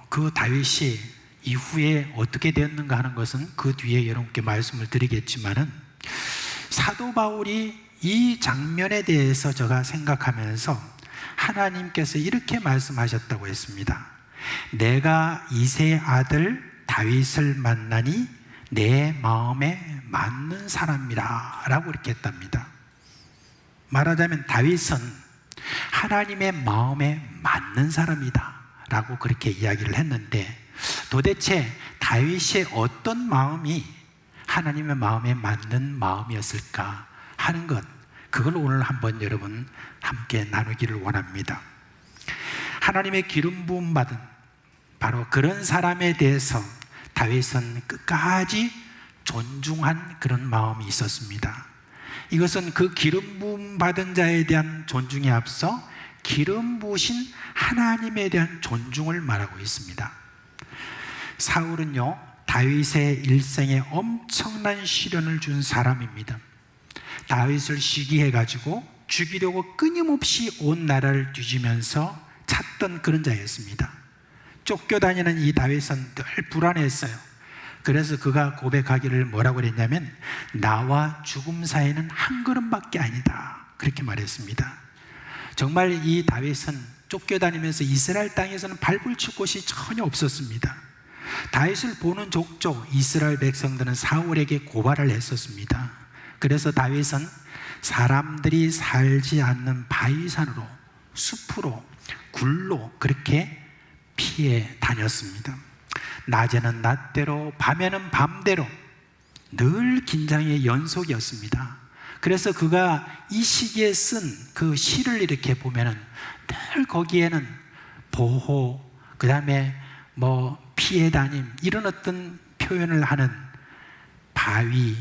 그 다윗이 이후에 어떻게 되었는가 하는 것은 그 뒤에 여러분께 말씀을 드리겠지만은, 사도 바울이 이 장면에 대해서 제가 생각하면서 하나님께서 이렇게 말씀하셨다고 했습니다. 내가 이새의 아들 다윗을 만나니 내 마음에 맞는 사람이라 라고 이렇게 했답니다. 말하자면 다윗은 하나님의 마음에 맞는 사람이다 라고 그렇게 이야기를 했는데, 도대체 다윗의 어떤 마음이 하나님의 마음에 맞는 마음이었을까 하는 것, 그걸 오늘 한번 여러분 함께 나누기를 원합니다. 하나님의 기름 부음 받은 바로 그런 사람에 대해서 다윗은 끝까지 존중한 그런 마음이 있었습니다. 이것은 그 기름 부음 받은 자에 대한 존중에 앞서 기름 부으신 하나님에 대한 존중을 말하고 있습니다. 사울은요, 다윗의 일생에 엄청난 시련을 준 사람입니다. 다윗을 시기해가지고 죽이려고 끊임없이 온 나라를 뒤지면서 찾던 그런 자였습니다. 쫓겨다니는 이 다윗은 늘 불안했어요. 그래서 그가 고백하기를 뭐라고 그랬냐면 나와 죽음 사이는 한 걸음밖에 아니다, 그렇게 말했습니다. 정말 이 다윗은 쫓겨다니면서 이스라엘 땅에서는 발붙일 곳이 전혀 없었습니다. 다윗을 보는 족족 이스라엘 백성들은 사울에게 고발을 했었습니다. 그래서 다윗은 사람들이 살지 않는 바위산으로, 숲으로, 굴로 그렇게 피해 다녔습니다. 낮에는 낮대로, 밤에는 밤대로 늘 긴장의 연속이었습니다. 그래서 그가 이 시기에 쓴 그 시를 이렇게 보면은 늘 거기에는 보호, 그 다음에 피해 다님, 이런 어떤 표현을 하는 바위,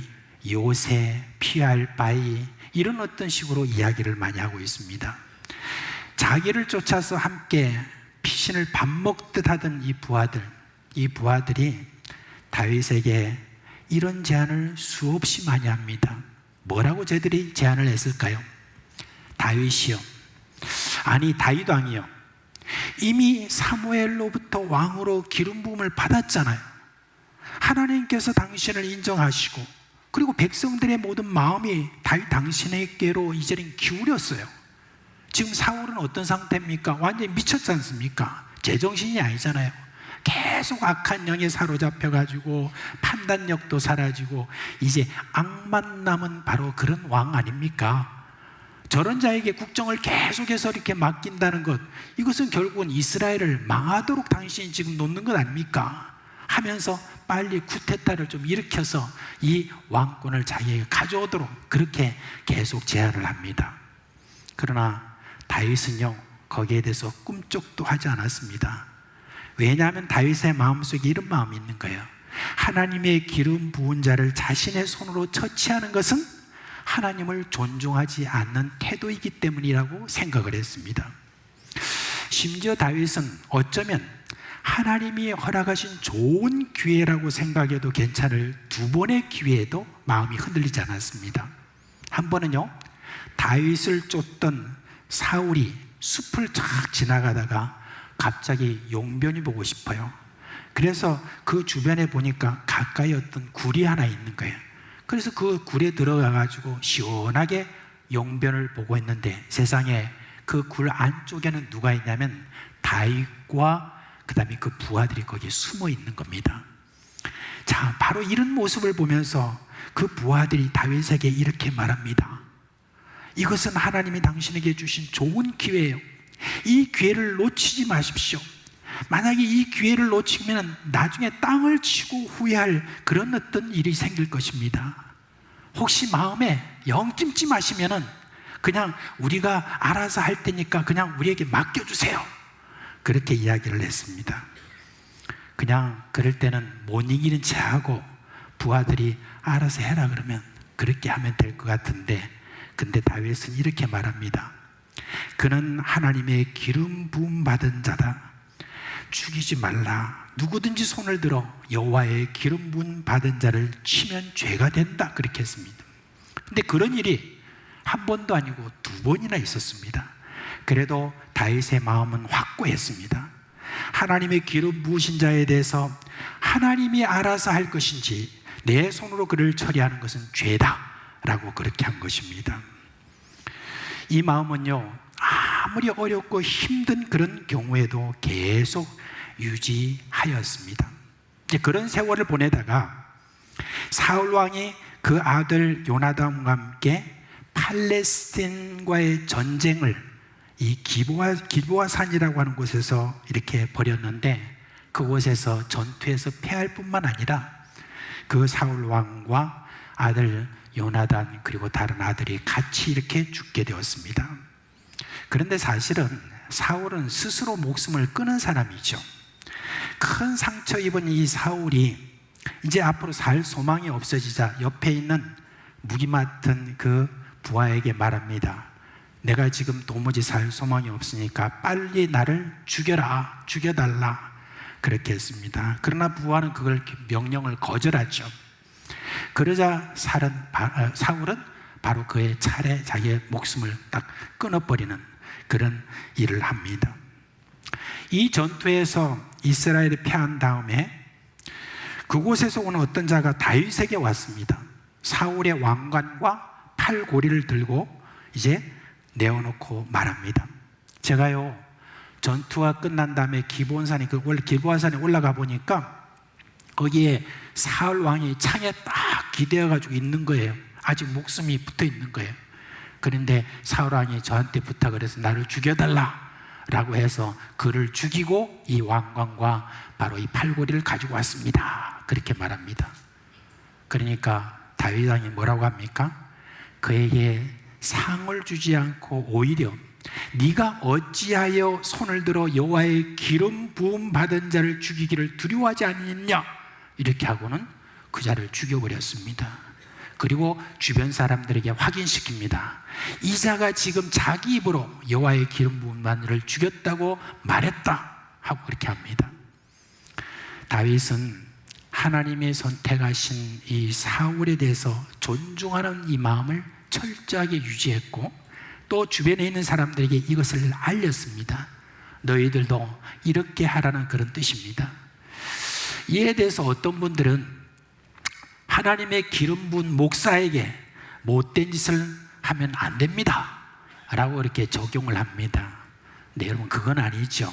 요새, 피할 바위, 이런 어떤 식으로 이야기를 많이 하고 있습니다. 자기를 쫓아서 함께 피신을 밥 먹듯 하던 이 부하들이 다윗에게 이런 제안을 수없이 많이 합니다. 뭐라고 저들이 제안을 했을까요? 다윗이요, 아니 다윗 왕이요, 이미 사무엘로부터 왕으로 기름 부음을 받았잖아요. 하나님께서 당신을 인정하시고 그리고 백성들의 모든 마음이 다윗 당신에게로 이제는 기울였어요. 지금 사울은 어떤 상태입니까? 완전히 미쳤지 않습니까? 제정신이 아니잖아요. 계속 악한 영에 사로잡혀가지고 판단력도 사라지고 이제 악만 남은 바로 그런 왕 아닙니까? 저런 자에게 국정을 계속해서 이렇게 맡긴다는 것, 이것은 결국은 이스라엘을 망하도록 당신이 지금 놓는 것 아닙니까? 하면서 빨리 쿠데타를 좀 일으켜서 이 왕권을 자기에게 가져오도록 그렇게 계속 제안을 합니다. 그러나 다윗은요, 거기에 대해서 꿈쩍도 하지 않았습니다. 왜냐하면 다윗의 마음속에 이런 마음이 있는 거예요. 하나님의 기름 부은 자를 자신의 손으로 처치하는 것은 하나님을 존중하지 않는 태도이기 때문이라고 생각을 했습니다. 심지어 다윗은 어쩌면 하나님이 허락하신 좋은 기회라고 생각해도 괜찮을 두 번의 기회에도 마음이 흔들리지 않았습니다. 한 번은요, 다윗을 쫓던 사울이 숲을 쫙 지나가다가 갑자기 용변이 보고 싶어요. 그래서 그 주변에 보니까 가까이 어떤 굴이 하나 있는 거예요. 그래서 그 굴에 들어가가지고 시원하게 용변을 보고 있는데 세상에 그 굴 안쪽에는 누가 있냐면 다윗과 그 다음에 그 부하들이 거기에 숨어 있는 겁니다. 자, 바로 이런 모습을 보면서 그 부하들이 다윗에게 이렇게 말합니다. 이것은 하나님이 당신에게 주신 좋은 기회예요. 이 기회를 놓치지 마십시오. 만약에 이 기회를 놓치면 나중에 땅을 치고 후회할 그런 어떤 일이 생길 것입니다. 혹시 마음에 영 찜찜하시면은 그냥 우리가 알아서 할 테니까 그냥 우리에게 맡겨주세요. 그렇게 이야기를 했습니다. 그냥 그럴 때는 못 이기는 체하고 부하들이 알아서 해라 그러면 그렇게 하면 될 것 같은데, 근데 다윗은 이렇게 말합니다. 그는 하나님의 기름 부음 받은 자다. 죽이지 말라. 누구든지 손을 들어 여호와의 기름 부음 받은 자를 치면 죄가 된다. 그렇게 했습니다. 근데 그런 일이 한 번도 아니고 두 번이나 있었습니다. 그래도 다윗의 마음은 확고했습니다. 하나님의 기름 부으신 자에 대해서 하나님이 알아서 할 것인지 내 손으로 그를 처리하는 것은 죄다 라고 그렇게 한 것입니다. 이 마음은요, 아무리 어렵고 힘든 그런 경우에도 계속 유지하였습니다. 이제 그런 세월을 보내다가 사울 왕이 그 아들 요나단과 함께 팔레스틴과의 전쟁을 이 기브아 산이라고 하는 곳에서 이렇게 벌였는데, 그곳에서 전투에서 패할 뿐만 아니라 그 사울 왕과 아들 요나단 그리고 다른 아들이 같이 이렇게 죽게 되었습니다. 그런데 사실은 사울은 스스로 목숨을 끊은 사람이죠. 큰 상처 입은 이 사울이 이제 앞으로 살 소망이 없어지자 옆에 있는 무기 맡은 그 부하에게 말합니다. 내가 지금 도무지 살 소망이 없으니까 빨리 나를 죽여라, 죽여달라 그렇게 했습니다. 그러나 부하는 그걸 명령을 거절하죠. 그러자 사울은 바로 그의 차례 자기의 목숨을 딱 끊어버리는 그런 일을 합니다. 이 전투에서 이스라엘이 패한 다음에 그곳에서 오는 어떤 자가 다윗에게 왔습니다. 사울의 왕관과 팔고리를 들고 이제 내어놓고 말합니다. 제가요, 전투가 끝난 다음에 기브온산에 기브아산에 올라가 보니까 거기에 사울 왕이 창에 딱 기대어가지고 있는 거예요. 아직 목숨이 붙어 있는 거예요. 그런데 사울 왕이 저한테 부탁을 해서 나를 죽여달라 라고 해서 그를 죽이고 이 왕관과 바로 이 팔고리를 가지고 왔습니다. 그렇게 말합니다. 그러니까 다윗 왕이 뭐라고 합니까? 그에게 상을 주지 않고 오히려 네가 어찌하여 손을 들어 여호와의 기름 부음 받은 자를 죽이기를 두려워하지 않느냐, 이렇게 하고는 그 자를 죽여버렸습니다. 그리고 주변 사람들에게 확인시킵니다. 이 자가 지금 자기 입으로 여호와의 기름 부은 자를 죽였다고 말했다 하고 그렇게 합니다. 다윗은 하나님의 선택하신 이 사울에 대해서 존중하는 이 마음을 철저하게 유지했고, 또 주변에 있는 사람들에게 이것을 알렸습니다. 너희들도 이렇게 하라는 그런 뜻입니다. 이에 대해서 어떤 분들은 하나님의 기름 부은 목사에게 못된 짓을 하면 안 됩니다 라고 이렇게 적용을 합니다. 네, 여러분, 그건 아니죠.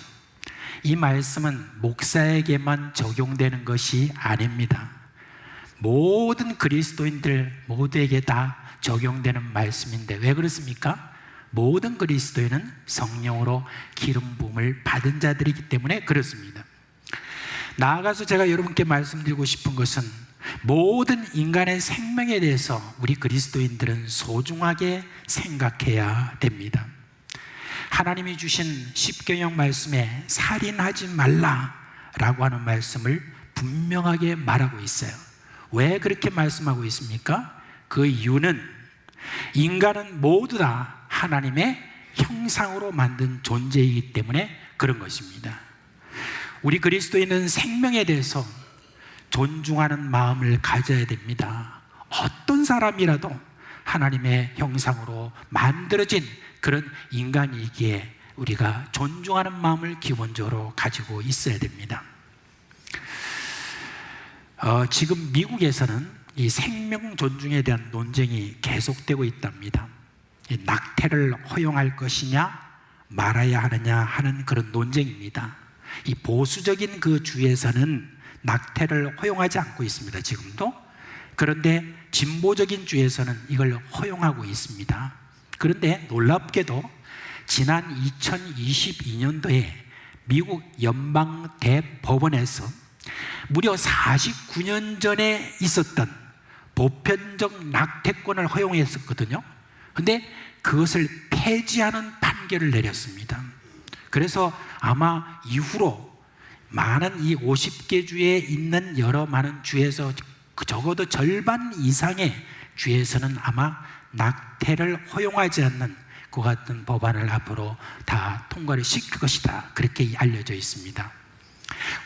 이 말씀은 목사에게만 적용되는 것이 아닙니다. 모든 그리스도인들 모두에게 다 적용되는 말씀인데 왜 그렇습니까? 모든 그리스도인은 성령으로 기름 부음을 받은 자들이기 때문에 그렇습니다. 나아가서 제가 여러분께 말씀드리고 싶은 것은 모든 인간의 생명에 대해서 우리 그리스도인들은 소중하게 생각해야 됩니다. 하나님이 주신 십계명 말씀에 살인하지 말라라고 하는 말씀을 분명하게 말하고 있어요. 왜 그렇게 말씀하고 있습니까? 그 이유는 인간은 모두 다 하나님의 형상으로 만든 존재이기 때문에 그런 것입니다. 우리 그리스도인은 생명에 대해서 존중하는 마음을 가져야 됩니다. 어떤 사람이라도 하나님의 형상으로 만들어진 그런 인간이기에 우리가 존중하는 마음을 기본적으로 가지고 있어야 됩니다. 지금 미국에서는 이 생명 존중에 대한 논쟁이 계속되고 있답니다. 이 낙태를 허용할 것이냐 말아야 하느냐 하는 그런 논쟁입니다. 이 보수적인 그 주에서는 낙태를 허용하지 않고 있습니다. 지금도. 그런데 진보적인 주에서는 이걸 허용하고 있습니다. 그런데 놀랍게도 지난 2022년도에 미국 연방 대법원에서 무려 49년 전에 있었던 보편적 낙태권을 허용했었거든요. 근데 그것을 폐지하는 판결을 내렸습니다. 그래서 아마 이후로 많은 이 50개 주에 있는 여러 많은 주에서 적어도 절반 이상의 주에서는 아마 낙태를 허용하지 않는 그 같은 법안을 앞으로 다 통과를 시킬 것이다. 그렇게 알려져 있습니다.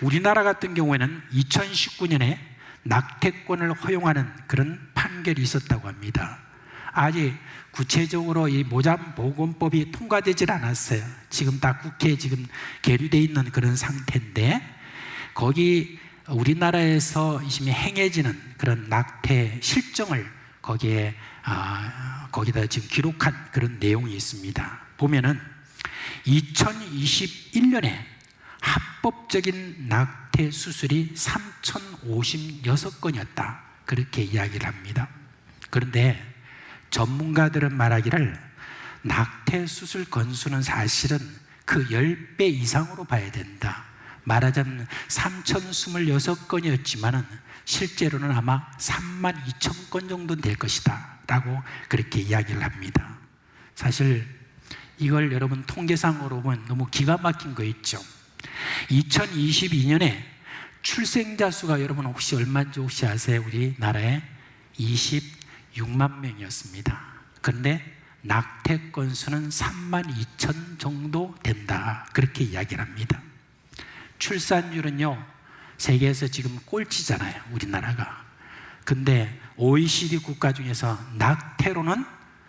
우리나라 같은 경우에는 2019년에 낙태권을 허용하는 그런 판결이 있었다고 합니다. 아직 구체적으로 이 모잠보건법이 통과되질 않았어요. 지금 다 국회에 지금 계류되어 있는 그런 상태인데 거기 우리나라에서 이미 행해지는 그런 낙태 실정을 거기다 지금 기록한 그런 내용이 있습니다. 보면은 2021년에 합법적인 낙태 수술이 3,056건이었다. 그렇게 이야기를 합니다. 그런데 전문가들은 말하기를 낙태 수술 건수는 사실은 그 10배 이상으로 봐야 된다. 말하자면 3,026건이었지만은 실제로는 아마 32,000건 정도 될 것이다 라고 그렇게 이야기를 합니다. 사실 이걸 여러분 통계상으로 보면 너무 기가 막힌 거 있죠. 2022년에 출생자 수가 여러분 혹시 얼마인지 혹시 아세요? 우리나라에 26만 명이었습니다. 그런데 낙태 건수는 32,000 정도 된다. 그렇게 이야기를 합니다. 출산율은요, 세계에서 지금 꼴찌잖아요, 우리나라가. 근데 OECD 국가 중에서 낙태로는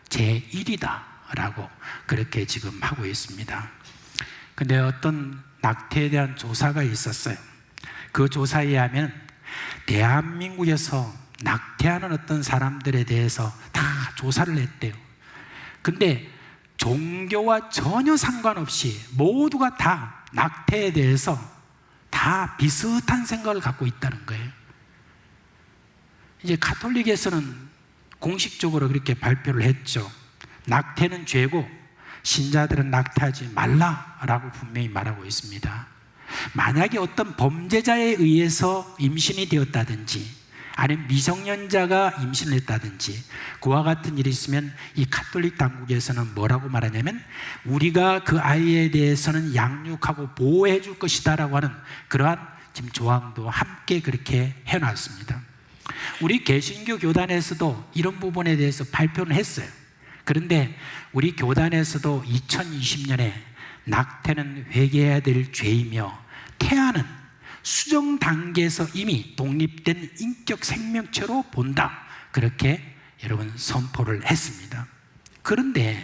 제1위다 라고 그렇게 지금 하고 있습니다. 근데 어떤 낙태에 대한 조사가 있었어요. 그 조사에 의하면 대한민국에서 낙태하는 어떤 사람들에 대해서 다 조사를 했대요. 근데 종교와 전혀 상관없이 모두가 다 낙태에 대해서 다 비슷한 생각을 갖고 있다는 거예요. 이제 가톨릭에서는 공식적으로 그렇게 발표를 했죠. 낙태는 죄고 신자들은 낙태하지 말라라고 분명히 말하고 있습니다. 만약에 어떤 범죄자에 의해서 임신이 되었다든지 아니면 미성년자가 임신을 했다든지 그와 같은 일이 있으면 이 가톨릭 당국에서는 뭐라고 말하냐면 우리가 그 아이에 대해서는 양육하고 보호해 줄 것이다 라고 하는 그러한 지금 조항도 함께 그렇게 해놨습니다. 우리 개신교 교단에서도 이런 부분에 대해서 발표는 했어요. 그런데 우리 교단에서도 2020년에 낙태는 회개해야 될 죄이며 태아는 수정 단계에서 이미 독립된 인격 생명체로 본다. 그렇게 여러분 선포를 했습니다. 그런데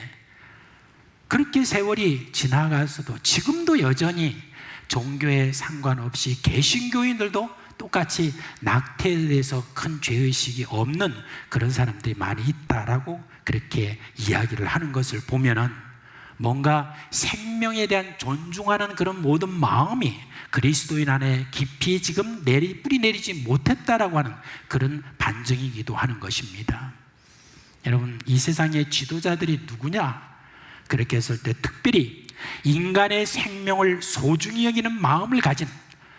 그렇게 세월이 지나가서도 지금도 여전히 종교에 상관없이 개신교인들도 똑같이 낙태에 대해서 큰 죄의식이 없는 그런 사람들이 많이 있다라고 그렇게 이야기를 하는 것을 보면은 뭔가 생명에 대한 존중하는 그런 모든 마음이 그리스도인 안에 깊이 지금 뿌리 내리지 못했다라고 하는 그런 반증이기도 하는 것입니다. 여러분, 이 세상의 지도자들이 누구냐? 그렇게 했을 때 특별히 인간의 생명을 소중히 여기는 마음을 가진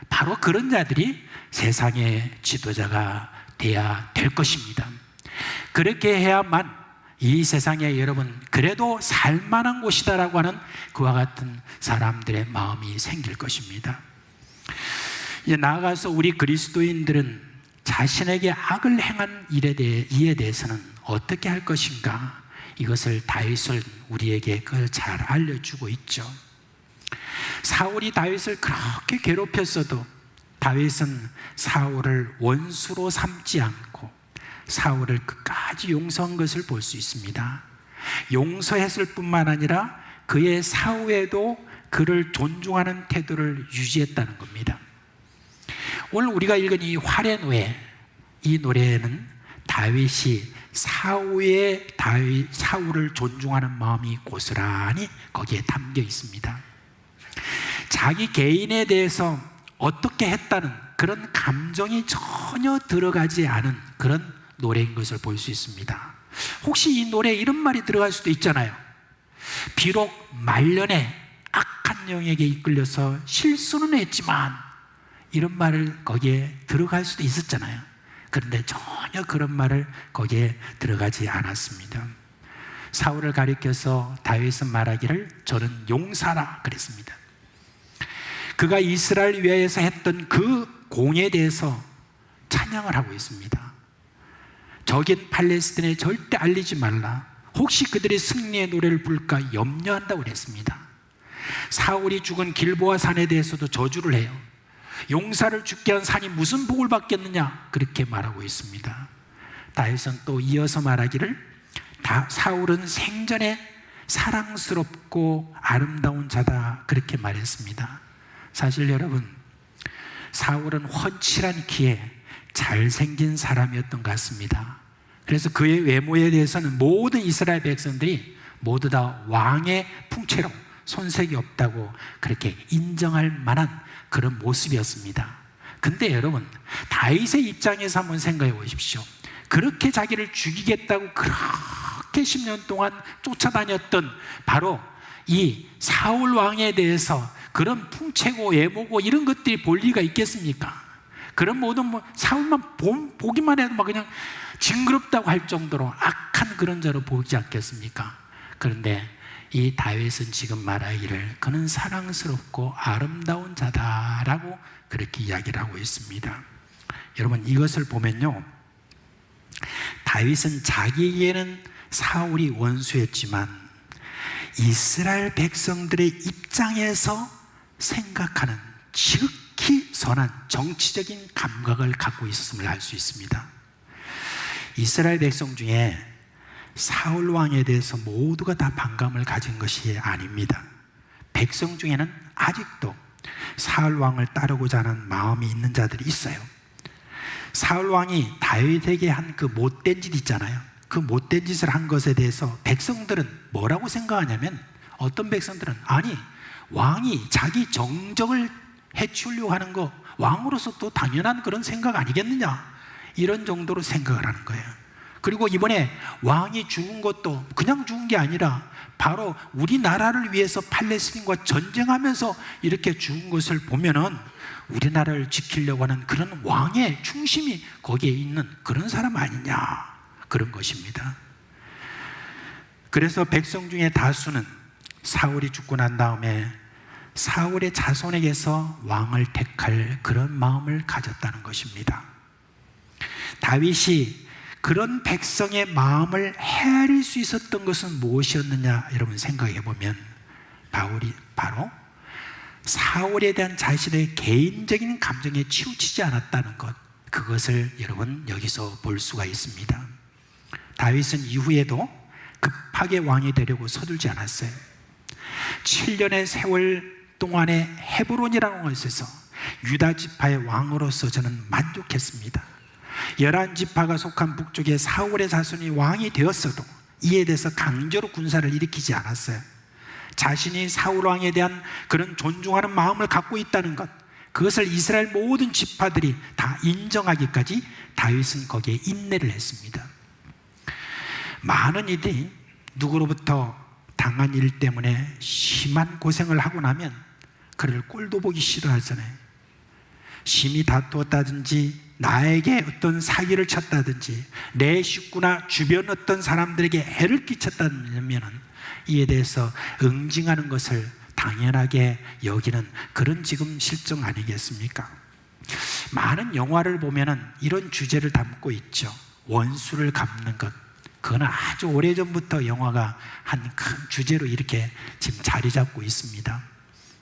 바로 그런 자들이 세상의 지도자가 돼야 될 것입니다. 그렇게 해야만 이 세상에 여러분 그래도 살만한 곳이다라고 하는 그와 같은 사람들의 마음이 생길 것입니다. 이제 나아가서 우리 그리스도인들은 자신에게 악을 행한 이에 대해서는 어떻게 할 것인가? 이것을 다윗은 우리에게 그걸 잘 알려주고 있죠. 사울이 다윗을 그렇게 괴롭혔어도 다윗은 사울을 원수로 삼지 않고 사울을 끝까지 용서한 것을 볼 수 있습니다. 용서했을 뿐만 아니라 그의 사후에도 그를 존중하는 태도를 유지했다는 겁니다. 오늘 우리가 읽은 이 활의 노래, 이 노래에는 다윗이 사후에 사울을 존중하는 마음이 고스란히 거기에 담겨 있습니다. 자기 개인에 대해서 어떻게 했다는 그런 감정이 전혀 들어가지 않은 그런 노래인 것을 볼 수 있습니다. 혹시 이 노래에 이런 말이 들어갈 수도 있잖아요. 비록 말년에 악한 영에게 이끌려서 실수는 했지만, 이런 말을 거기에 들어갈 수도 있었잖아요. 그런데 전혀 그런 말을 거기에 들어가지 않았습니다. 사울을 가리켜서 다윗은 말하기를 저는 용사라 그랬습니다. 그가 이스라엘 위하여서 했던 그 공에 대해서 찬양을 하고 있습니다. 적인 팔레스틴에 절대 알리지 말라. 혹시 그들이 승리의 노래를 부를까 염려한다고 그랬습니다. 사울이 죽은 길보아 산에 대해서도 저주를 해요. 용사를 죽게 한 산이 무슨 복을 받겠느냐, 그렇게 말하고 있습니다. 다윗은 또 이어서 말하기를 사울은 생전에 사랑스럽고 아름다운 자다, 그렇게 말했습니다. 사실 여러분, 사울은 훤칠한 키에 잘생긴 사람이었던 것 같습니다. 그래서 그의 외모에 대해서는 모든 이스라엘 백성들이 모두 다 왕의 풍채로 손색이 없다고 그렇게 인정할 만한 그런 모습이었습니다. 근데 여러분, 다윗의 입장에서 한번 생각해 보십시오. 그렇게 자기를 죽이겠다고 그렇게 10년 동안 쫓아다녔던 바로 이 사울 왕에 대해서 그런 풍채고 외모고 이런 것들이 볼 리가 있겠습니까? 그런 모든 사울만 보기만 해도 막 그냥 징그럽다고 할 정도로 악한 그런 자로 보이지 않겠습니까? 그런데 이 다윗은 지금 말하기를 그는 사랑스럽고 아름다운 자다라고 그렇게 이야기를 하고 있습니다. 여러분, 이것을 보면요, 다윗은 자기에게는 사울이 원수였지만 이스라엘 백성들의 입장에서 생각하는 지극히 선한 정치적인 감각을 갖고 있었음을 알 수 있습니다. 이스라엘 백성 중에 사울 왕에 대해서 모두가 다 반감을 가진 것이 아닙니다. 백성 중에는 아직도 사울 왕을 따르고자 하는 마음이 있는 자들이 있어요. 사울 왕이 다윗에게 한 그 못된 짓 있잖아요. 그 못된 짓을 한 것에 대해서 백성들은 뭐라고 생각하냐면, 어떤 백성들은 아니, 왕이 자기 정적을 해치우려고 하는 거 왕으로서 또 당연한 그런 생각 아니겠느냐, 이런 정도로 생각을 하는 거예요. 그리고 이번에 왕이 죽은 것도 그냥 죽은 게 아니라 바로 우리나라를 위해서 팔레스틴과 전쟁하면서 이렇게 죽은 것을 보면은 우리나라를 지키려고 하는 그런 왕의 중심이 거기에 있는 그런 사람 아니냐, 그런 것입니다. 그래서 백성 중에 다수는 사울이 죽고 난 다음에 사울의 자손에게서 왕을 택할 그런 마음을 가졌다는 것입니다. 다윗이 그런 백성의 마음을 헤아릴 수 있었던 것은 무엇이었느냐, 여러분 생각해 보면 바로 사울에 대한 자신의 개인적인 감정에 치우치지 않았다는 것, 그것을 여러분 여기서 볼 수가 있습니다. 다윗은 이후에도 급하게 왕이 되려고 서둘지 않았어요. 7년의 세월 동안에 헤브론이라는 곳에서 유다 지파의 왕으로서 저는 만족했습니다. 11지파가 속한 북쪽의 사울의 자손이 왕이 되었어도 이에 대해서 강제로 군사를 일으키지 않았어요. 자신이 사울 왕에 대한 그런 존중하는 마음을 갖고 있다는 것, 그것을 이스라엘 모든 지파들이 다 인정하기까지 다윗은 거기에 인내를 했습니다. 많은 이들이 누구로부터 당한 일 때문에 심한 고생을 하고 나면 그를 꼴도 보기 싫어하잖아요. 심히 다투었다든지 나에게 어떤 사기를 쳤다든지 내 식구나 주변 어떤 사람들에게 해를 끼쳤다면 이에 대해서 응징하는 것을 당연하게 여기는 그런 지금 실정 아니겠습니까? 많은 영화를 보면은 이런 주제를 담고 있죠. 원수를 갚는 것. 그건 아주 오래전부터 영화가 한 큰 주제로 이렇게 지금 자리 잡고 있습니다.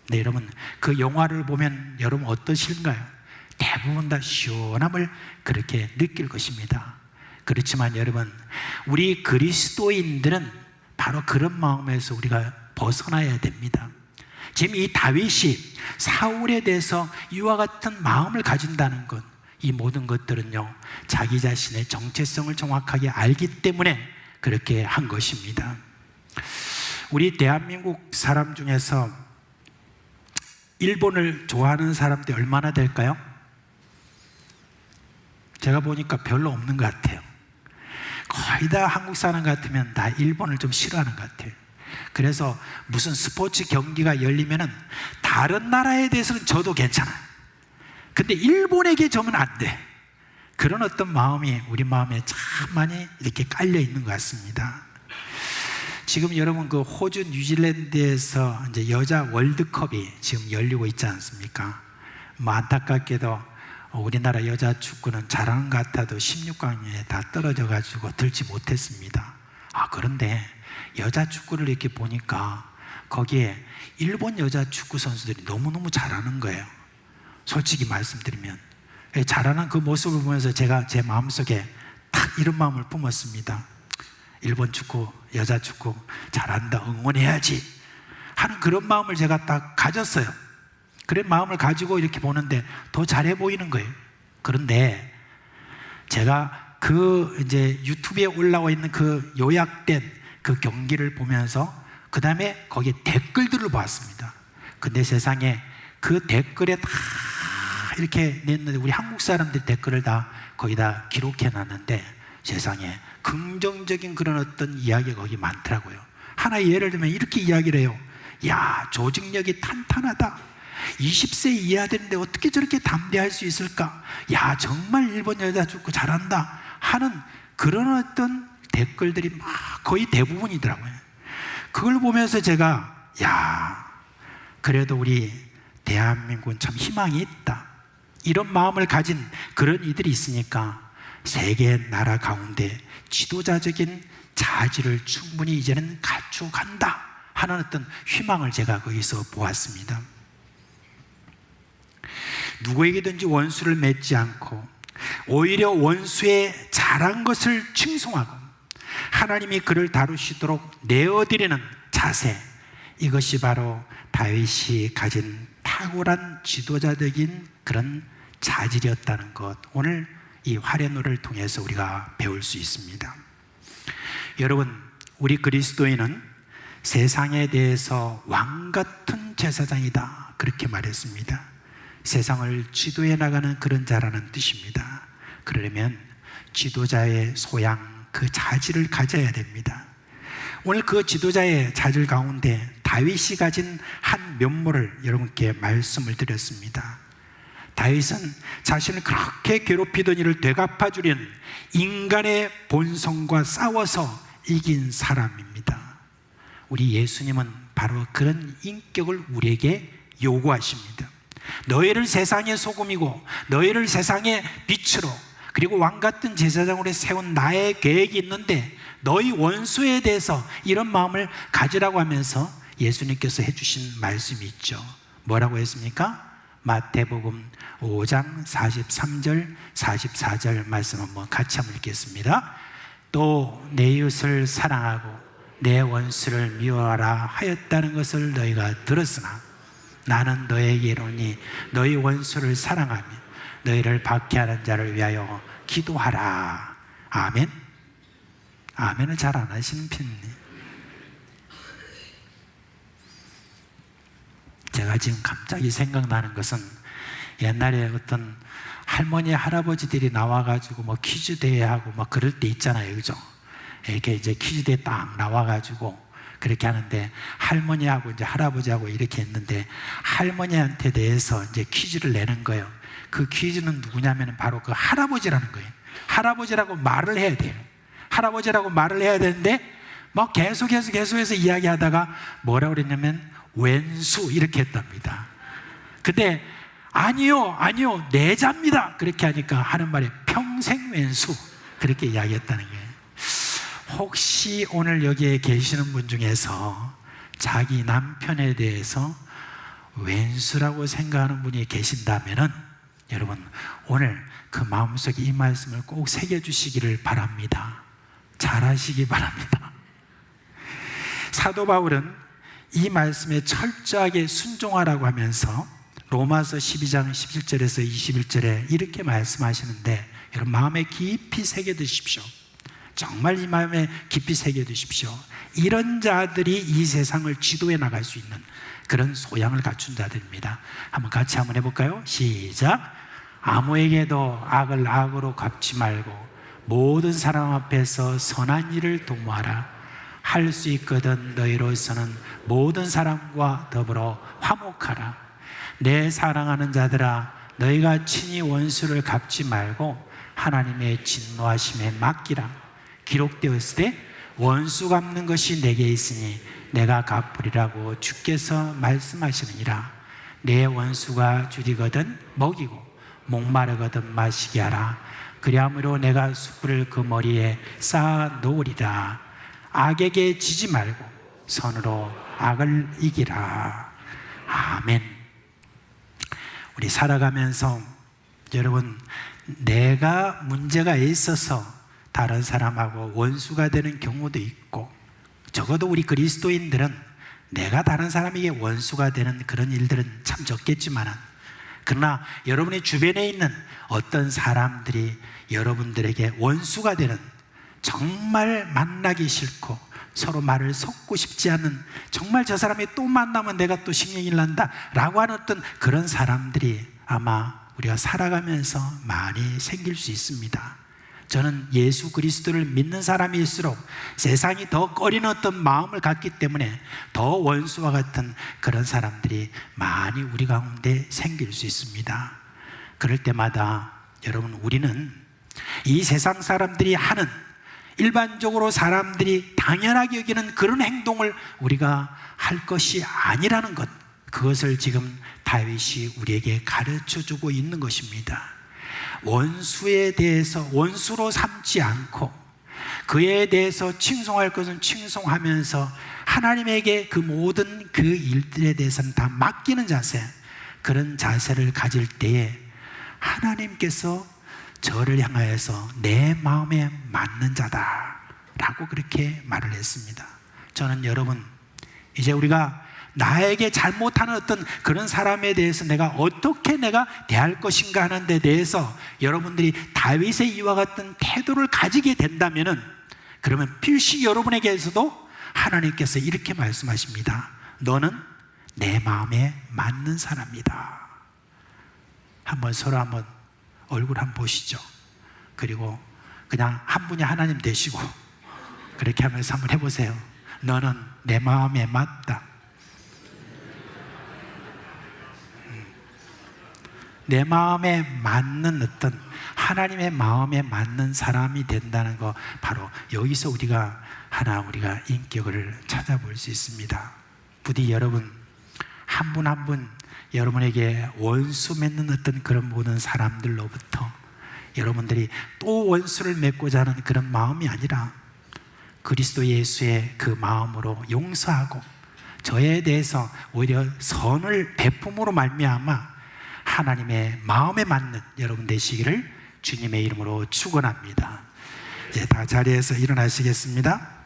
네, 여러분, 그 영화를 보면 여러분 어떠실까요? 대부분 다 시원함을 그렇게 느낄 것입니다. 그렇지만 여러분, 우리 그리스도인들은 바로 그런 마음에서 우리가 벗어나야 됩니다. 지금 이 다윗이 사울에 대해서 이와 같은 마음을 가진다는 것, 이 모든 것들은요, 자기 자신의 정체성을 정확하게 알기 때문에 그렇게 한 것입니다. 우리 대한민국 사람 중에서 일본을 좋아하는 사람들이 얼마나 될까요? 제가 보니까 별로 없는 것 같아요. 거의 다 한국 사람 같으면 다 일본을 좀 싫어하는 것 같아요. 그래서 무슨 스포츠 경기가 열리면은 다른 나라에 대해서는 저도 괜찮아요. 근데 일본에게 저면 안 돼. 그런 어떤 마음이 우리 마음에 참 많이 이렇게 깔려 있는 것 같습니다. 지금 여러분 그 호주 뉴질랜드에서 이제 여자 월드컵이 지금 열리고 있지 않습니까? 뭐 안타깝게도 우리나라 여자 축구는 잘하는 것 같아도 16강에 다 떨어져 가지고 들지 못했습니다. 그런데 여자 축구를 이렇게 보니까 거기에 일본 여자 축구 선수들이 너무너무 잘하는 거예요. 솔직히 말씀드리면 잘하는 그 모습을 보면서 제가 제 마음속에 딱 이런 마음을 품었습니다. 일본 축구, 여자 축구 잘한다, 응원해야지 하는 그런 마음을 제가 딱 가졌어요. 그런 마음을 가지고 이렇게 보는데 더 잘해 보이는 거예요. 그런데 제가 그 이제 유튜브에 올라와 있는 그 요약된 그 경기를 보면서 그 다음에 거기에 댓글들을 보았습니다. 근데 세상에 그 댓글에 다 이렇게 냈는데 우리 한국 사람들 댓글을 다 거기다 기록해 놨는데 세상에 긍정적인 그런 어떤 이야기가 거기 많더라고요. 하나의 예를 들면 이렇게 이야기를 해요. 야, 조직력이 탄탄하다. 20세 이하 되는데 어떻게 저렇게 담대할 수 있을까? 야, 정말 일본 여자 축구 잘한다 하는 그런 어떤 댓글들이 막 거의 대부분이더라고요. 그걸 보면서 제가 야, 그래도 우리 대한민국은 참 희망이 있다. 이런 마음을 가진 그런 이들이 있으니까 세계 나라 가운데 지도자적인 자질을 충분히 이제는 갖춰간다 하는 어떤 희망을 제가 거기서 보았습니다. 누구에게든지 원수를 맺지 않고 오히려 원수의 잘한 것을 칭송하고 하나님이 그를 다루시도록 내어드리는 자세, 이것이 바로 다윗이 가진 탁월한 지도자적인 그런 자질이었다는 것, 오늘 이 활례노를 통해서 우리가 배울 수 있습니다. 여러분, 우리 그리스도인은 세상에 대해서 왕 같은 제사장이다 그렇게 말했습니다. 세상을 지도해 나가는 그런 자라는 뜻입니다. 그러려면 지도자의 소양, 그 자질을 가져야 됩니다. 오늘 그 지도자의 자질 가운데 다윗이 가진 한 면모를 여러분께 말씀을 드렸습니다. 다윗은 자신을 그렇게 괴롭히던 일을 되갚아 주려는 인간의 본성과 싸워서 이긴 사람입니다. 우리 예수님은 바로 그런 인격을 우리에게 요구하십니다. 너희를 세상의 소금이고 너희를 세상의 빛으로 그리고 왕같은 제사장으로 세운 나의 계획이 있는데 너희 원수에 대해서 이런 마음을 가지라고 하면서 예수님께서 해주신 말씀이 있죠. 뭐라고 했습니까? 마태복음 5장 43절 44절 말씀 한번 같이 한번 읽겠습니다. 또 내 이웃을 사랑하고 내 원수를 미워하라 하였다는 것을 너희가 들었으나 나는 너에게 이르노니 너희 원수를 사랑하며 너희를 박해하는 자를 위하여 기도하라. 아멘. 아멘을 잘 안 하시는 편이네요. 제가 지금 갑자기 생각나는 것은 옛날에 어떤 할머니 할아버지들이 나와가지고 뭐 퀴즈 대회하고 뭐 그럴 때 있잖아요, 그죠? 이렇게 이제 퀴즈 대회 딱 나와가지고 그렇게 하는데 할머니하고 이제 할아버지하고 이렇게 했는데 할머니한테 대해서 이제 퀴즈를 내는 거예요. 그 퀴즈는 누구냐면 바로 그 할아버지라는 거예요. 할아버지라고 말을 해야 돼요. 할아버지라고 말을 해야 되는데 막 계속해서 이야기하다가 뭐라고 그랬냐면 왼수 이렇게 했답니다. 근데 아니요 내자입니다 그렇게 하니까 하는 말이 평생 왼수 그렇게 이야기했다는 거예요. 혹시 오늘 여기에 계시는 분 중에서 자기 남편에 대해서 왼수라고 생각하는 분이 계신다면은 여러분 오늘 그 마음속에 이 말씀을 꼭 새겨주시기를 바랍니다. 잘하시기 바랍니다. 사도 바울은 이 말씀에 철저하게 순종하라고 하면서 로마서 12장 17절에서 21절에 이렇게 말씀하시는데 여러분 마음에 깊이 새겨두십시오. 정말 이 마음에 깊이 새겨두십시오. 이런 자들이 이 세상을 지도해 나갈 수 있는 그런 소양을 갖춘 자들입니다. 한번 같이 한번 해볼까요? 시작. 아무에게도 악을 악으로 갚지 말고 모든 사람 앞에서 선한 일을 도모하라. 할 수 있거든 너희로서는 모든 사람과 더불어 화목하라. 내 사랑하는 자들아 너희가 친히 원수를 갚지 말고 하나님의 진노하심에 맡기라. 기록되었을 때 원수 갚는 것이 내게 있으니 내가 갚으리라고 주께서 말씀하시느니라. 내 원수가 줄이거든 먹이고 목마르거든 마시게 하라. 그리함으로 내가 숯불을 그 머리에 쌓아 놓으리라. 악에게 지지 말고 선으로 악을 이기라. 아멘. 우리 살아가면서 여러분 내가 문제가 있어서 다른 사람하고 원수가 되는 경우도 있고 적어도 우리 그리스도인들은 내가 다른 사람에게 원수가 되는 그런 일들은 참 적겠지만 그러나 여러분의 주변에 있는 어떤 사람들이 여러분들에게 원수가 되는 정말 만나기 싫고 서로 말을 섞고 싶지 않은 정말 저 사람이 또 만나면 내가 또 신경이 난다 라고 하는 어떤 그런 사람들이 아마 우리가 살아가면서 많이 생길 수 있습니다. 저는 예수 그리스도를 믿는 사람일수록 세상이 더 꺼리는 어떤 마음을 갖기 때문에 더 원수와 같은 그런 사람들이 많이 우리 가운데 생길 수 있습니다. 그럴 때마다 여러분 우리는 이 세상 사람들이 하는 일반적으로 사람들이 당연하게 여기는 그런 행동을 우리가 할 것이 아니라는 것, 그것을 지금 다윗이 우리에게 가르쳐주고 있는 것입니다. 원수에 대해서 원수로 삼지 않고 그에 대해서 칭송할 것은 칭송하면서 하나님에게 그 모든 그 일들에 대해서는 다 맡기는 자세, 그런 자세를 가질 때에 하나님께서 저를 향하여서 내 마음에 맞는 자다 라고 그렇게 말을 했습니다. 저는 여러분 이제 우리가 나에게 잘못하는 어떤 그런 사람에 대해서 내가 어떻게 내가 대할 것인가 하는 데 대해서 여러분들이 다윗의 이와 같은 태도를 가지게 된다면은 그러면 필시 여러분에게서도 하나님께서 이렇게 말씀하십니다. 너는 내 마음에 맞는 사람이다. 한번 서로 한번 얼굴 한번 보시죠. 그리고 그냥 한 분이 하나님 되시고 그렇게 하면서 한번 해보세요. 너는 내 마음에 맞다. 내 마음에 맞는 어떤 하나님의 마음에 맞는 사람이 된다는 거 바로 여기서 우리가 우리가 인격을 찾아볼 수 있습니다. 부디 여러분 한 분 한 분 여러분에게 원수 맺는 어떤 그런 모든 사람들로부터 여러분들이 또 원수를 맺고자 하는 그런 마음이 아니라 그리스도 예수의 그 마음으로 용서하고 저에 대해서 오히려 선을 베품으로 말미암아 하나님의 마음에 맞는 여러분 되시기를 주님의 이름으로 축원합니다. 이제 다 자리에서 일어나시겠습니다.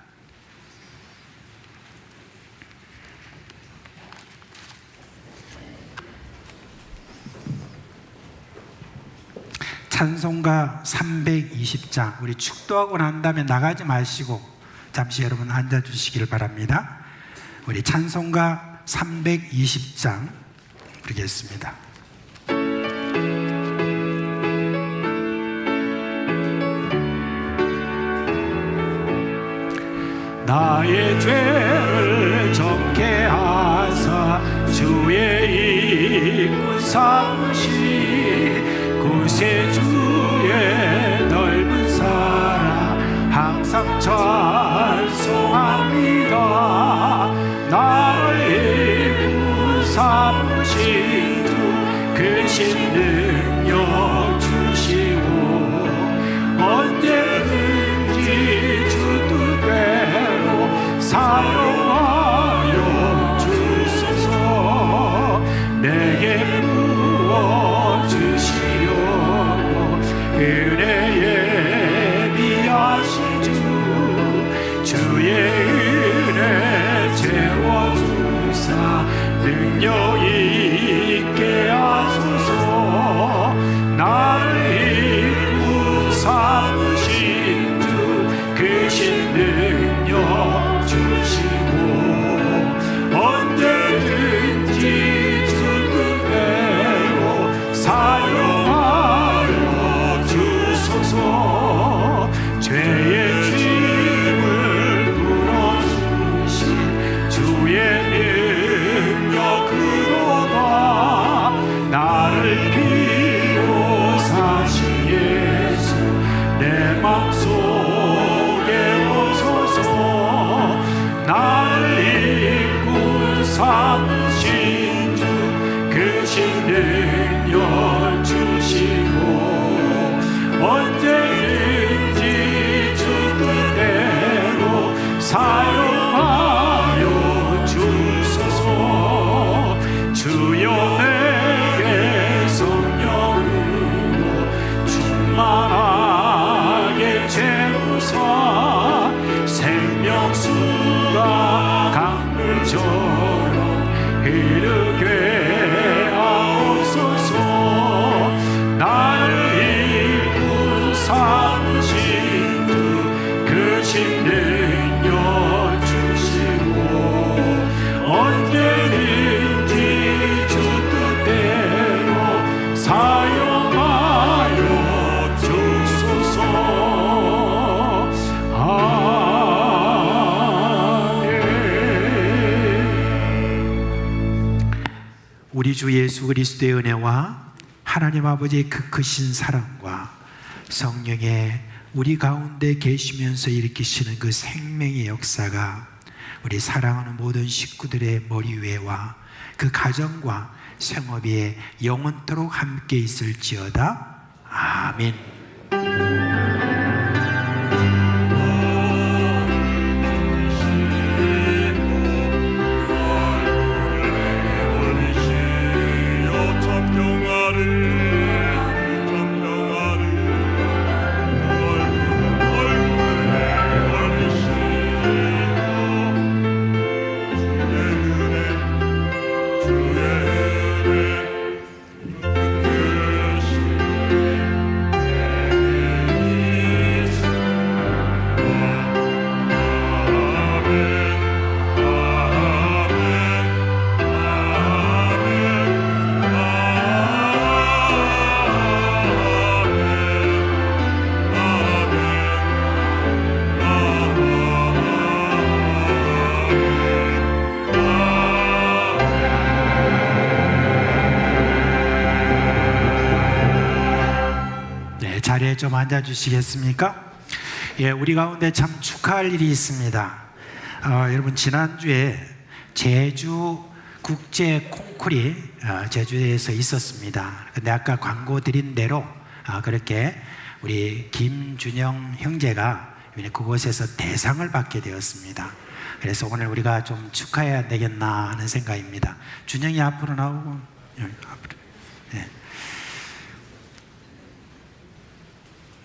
찬송가 320장 우리 축도하고 난 다음에 나가지 마시고 잠시 여러분 앉아주시기를 바랍니다. 우리 찬송가 320장 부르겠습니다. 나의 죄를 적게 하사 주의 일꾼 삼으시 구세주의 넓은 사랑 항상 찬송합니다. 나를 일꾼 삼으신 주 크신 능력 주시고 언제든지 주 뜻대로 사용하여 주소서. 내게 부어주시려고 은혜에 비하신 주 주의 은혜 채워주사 능력 있게 하소서. 나를 일꾼 삼으신 주 크신 능력 주시고 언제든지 주 뜻대로 사용하여 주소서. 죄의 짐을 풀어주신 주의 능력 그로다. 나를 비로사신 예수 내 맘속에 오소서. 나를 일꾼 삼으신 주 크신 능력 주시고 언제든지 주 뜻대로 사용하여 주소서. 주여 내게 성령으로 충만하게 채우사 생명수가 강물처럼 흐르게 하옵소서. 나를 일꾼 삼으신 주 크신 능력 주시고 언제든지 주 뜻대로 사용하여 주소서. 우리 주 예수 그리스도의 은혜와 하나님 아버지의 그 크신 사랑과 성령의 우리 가운데 계시면서 일으키시는 그 생명의 역사가 우리 사랑하는 모든 식구들의 머리 위에와 그 가정과 생업에 영원토록 함께 있을지어다. 아멘. 자리에 좀 앉아주시겠습니까? 예, 우리 가운데 참 축하할 일이 있습니다. 여러분 지난주에 제주 국제 콩쿨이 제주에서 있었습니다. 근데 아까 광고 드린 대로 그렇게 우리 김준영 형제가 그곳에서 대상을 받게 되었습니다. 그래서 오늘 우리가 좀 축하해야 되겠나 하는 생각입니다. 준영이 앞으로 나오고 앞으로. 네.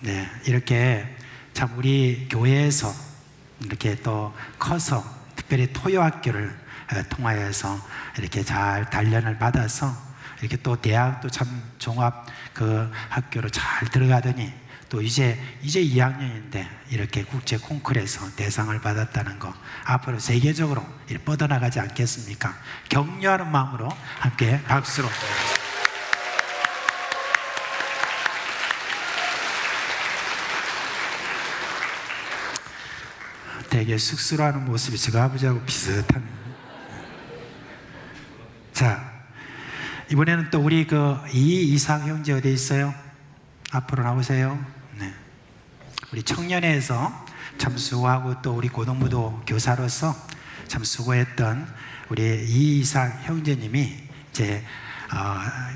네, 이렇게 참 우리 교회에서 이렇게 또 커서 특별히 토요학교를 통하여서 이렇게 잘 단련을 받아서 이렇게 또 대학도 참 종합 그 학교로 잘 들어가더니 또 이제 2학년인데 이렇게 국제 콩쿠르에서 대상을 받았다는 거, 앞으로 세계적으로 이렇게 뻗어나가지 않겠습니까? 격려하는 마음으로 함께 박수로. 되게 쑥스러워하는 모습이 제가 아버지하고 비슷한. 자, 이번에는 또 우리 이이상 형제 어디 있어요? 앞으로 나오세요. 네. 우리 청년회에서 참 수고하고 또 우리 고등부도 교사로서 참 수고했던 우리 이이상 형제님이 이제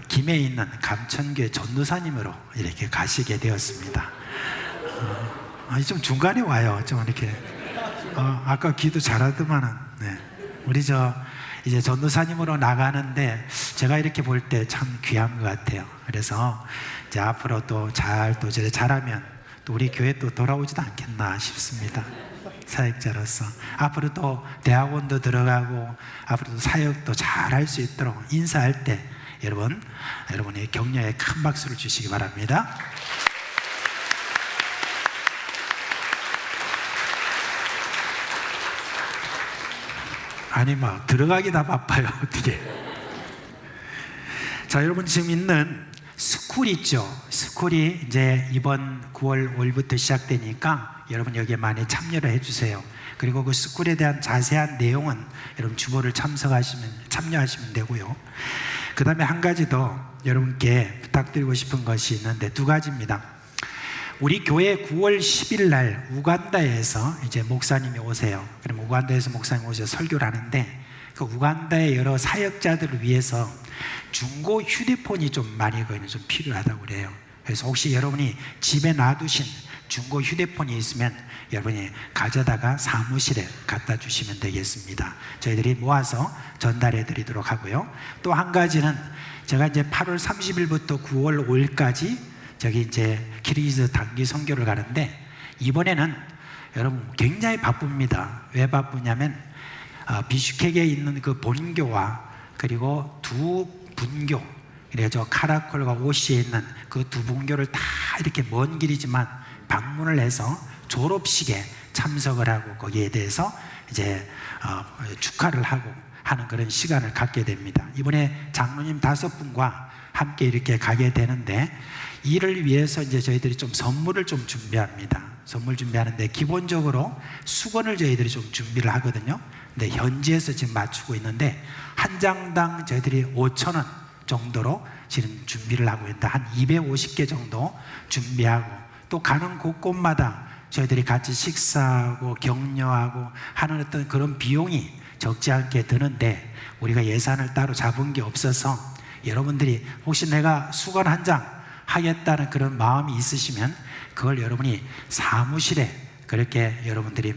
김해에 있는 감천교회 전도사님으로 이렇게 가시게 되었습니다. 좀 중간에 와요. 좀 이렇게. 아까 기도 잘하더만은. 네. 우리 이제 전도사님으로 나가는데 제가 이렇게 볼 때 참 귀한 것 같아요. 그래서 이제 앞으로 또 잘하면 또 우리 교회 또 돌아오지도 않겠나 싶습니다. 사역자로서 앞으로 또 대학원도 들어가고 앞으로도 사역도 잘할 수 있도록 인사할 때 여러분의 격려에 큰 박수를 주시기 바랍니다. 아니 들어가기 다 바빠요. 어떻게. 자, 여러분 지금 있는 스쿨 있죠. 스쿨이 이제 이번 9월 5일부터 시작되니까 여러분 여기에 많이 참여를 해주세요. 그리고 그 스쿨에 대한 자세한 내용은 여러분 주보를 참여하시면 되고요. 그 다음에 한 가지 더 여러분께 부탁드리고 싶은 것이 있는데 2가지입니다. 우리 교회 9월 10일 날 우간다에서 이제 목사님이 오세요. 그럼 우간다에서 목사님이 오셔서 설교를 하는데 그 우간다의 여러 사역자들을 위해서 중고 휴대폰이 좀 많이 좀 필요하다고 그래요. 그래서 혹시 여러분이 집에 놔두신 중고 휴대폰이 있으면 여러분이 가져다가 사무실에 갖다 주시면 되겠습니다. 저희들이 모아서 전달해 드리도록 하고요. 또 한 가지는 제가 이제 8월 30일부터 9월 5일까지 저기 이제 키르기즈 단기 선교를 가는데 이번에는 여러분 굉장히 바쁩니다. 왜 바쁘냐면 비슈케크에 있는 그 본교와 그리고 두 분교, 그래서 카라콜과 오시에 있는 그 두 분교를 다 이렇게 먼 길이지만 방문을 해서 졸업식에 참석을 하고 거기에 대해서 이제 축하를 하고 하는 그런 시간을 갖게 됩니다. 이번에 장로님 5분과 함께 이렇게 가게 되는데 이를 위해서 이제 저희들이 좀 선물을 좀 준비합니다. 선물 준비하는데 기본적으로 수건을 저희들이 좀 준비를 하거든요. 근데 현지에서 지금 맞추고 있는데 한 장당 저희들이 5,000원 정도로 지금 준비를 하고 있는데 한 250개 정도 준비하고 또 가는 곳곳마다 저희들이 같이 식사하고 격려하고 하는 어떤 그런 비용이 적지 않게 드는데 우리가 예산을 따로 잡은 게 없어서 여러분들이 혹시 내가 수건 한 장 하겠다는 그런 마음이 있으시면 그걸 여러분이 사무실에 그렇게 여러분들이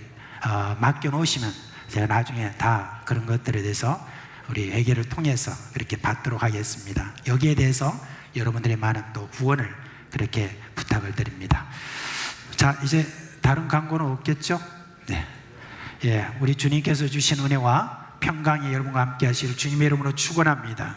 맡겨 놓으시면 제가 나중에 다 그런 것들에 대해서 우리 회계를 통해서 그렇게 받도록 하겠습니다. 여기에 대해서 여러분들의 많은 또 후원을 그렇게 부탁을 드립니다. 자, 이제 다른 광고는 없겠죠? 네. 예, 우리 주님께서 주신 은혜와 평강이 여러분과 함께 하시길 주님의 이름으로 축원합니다.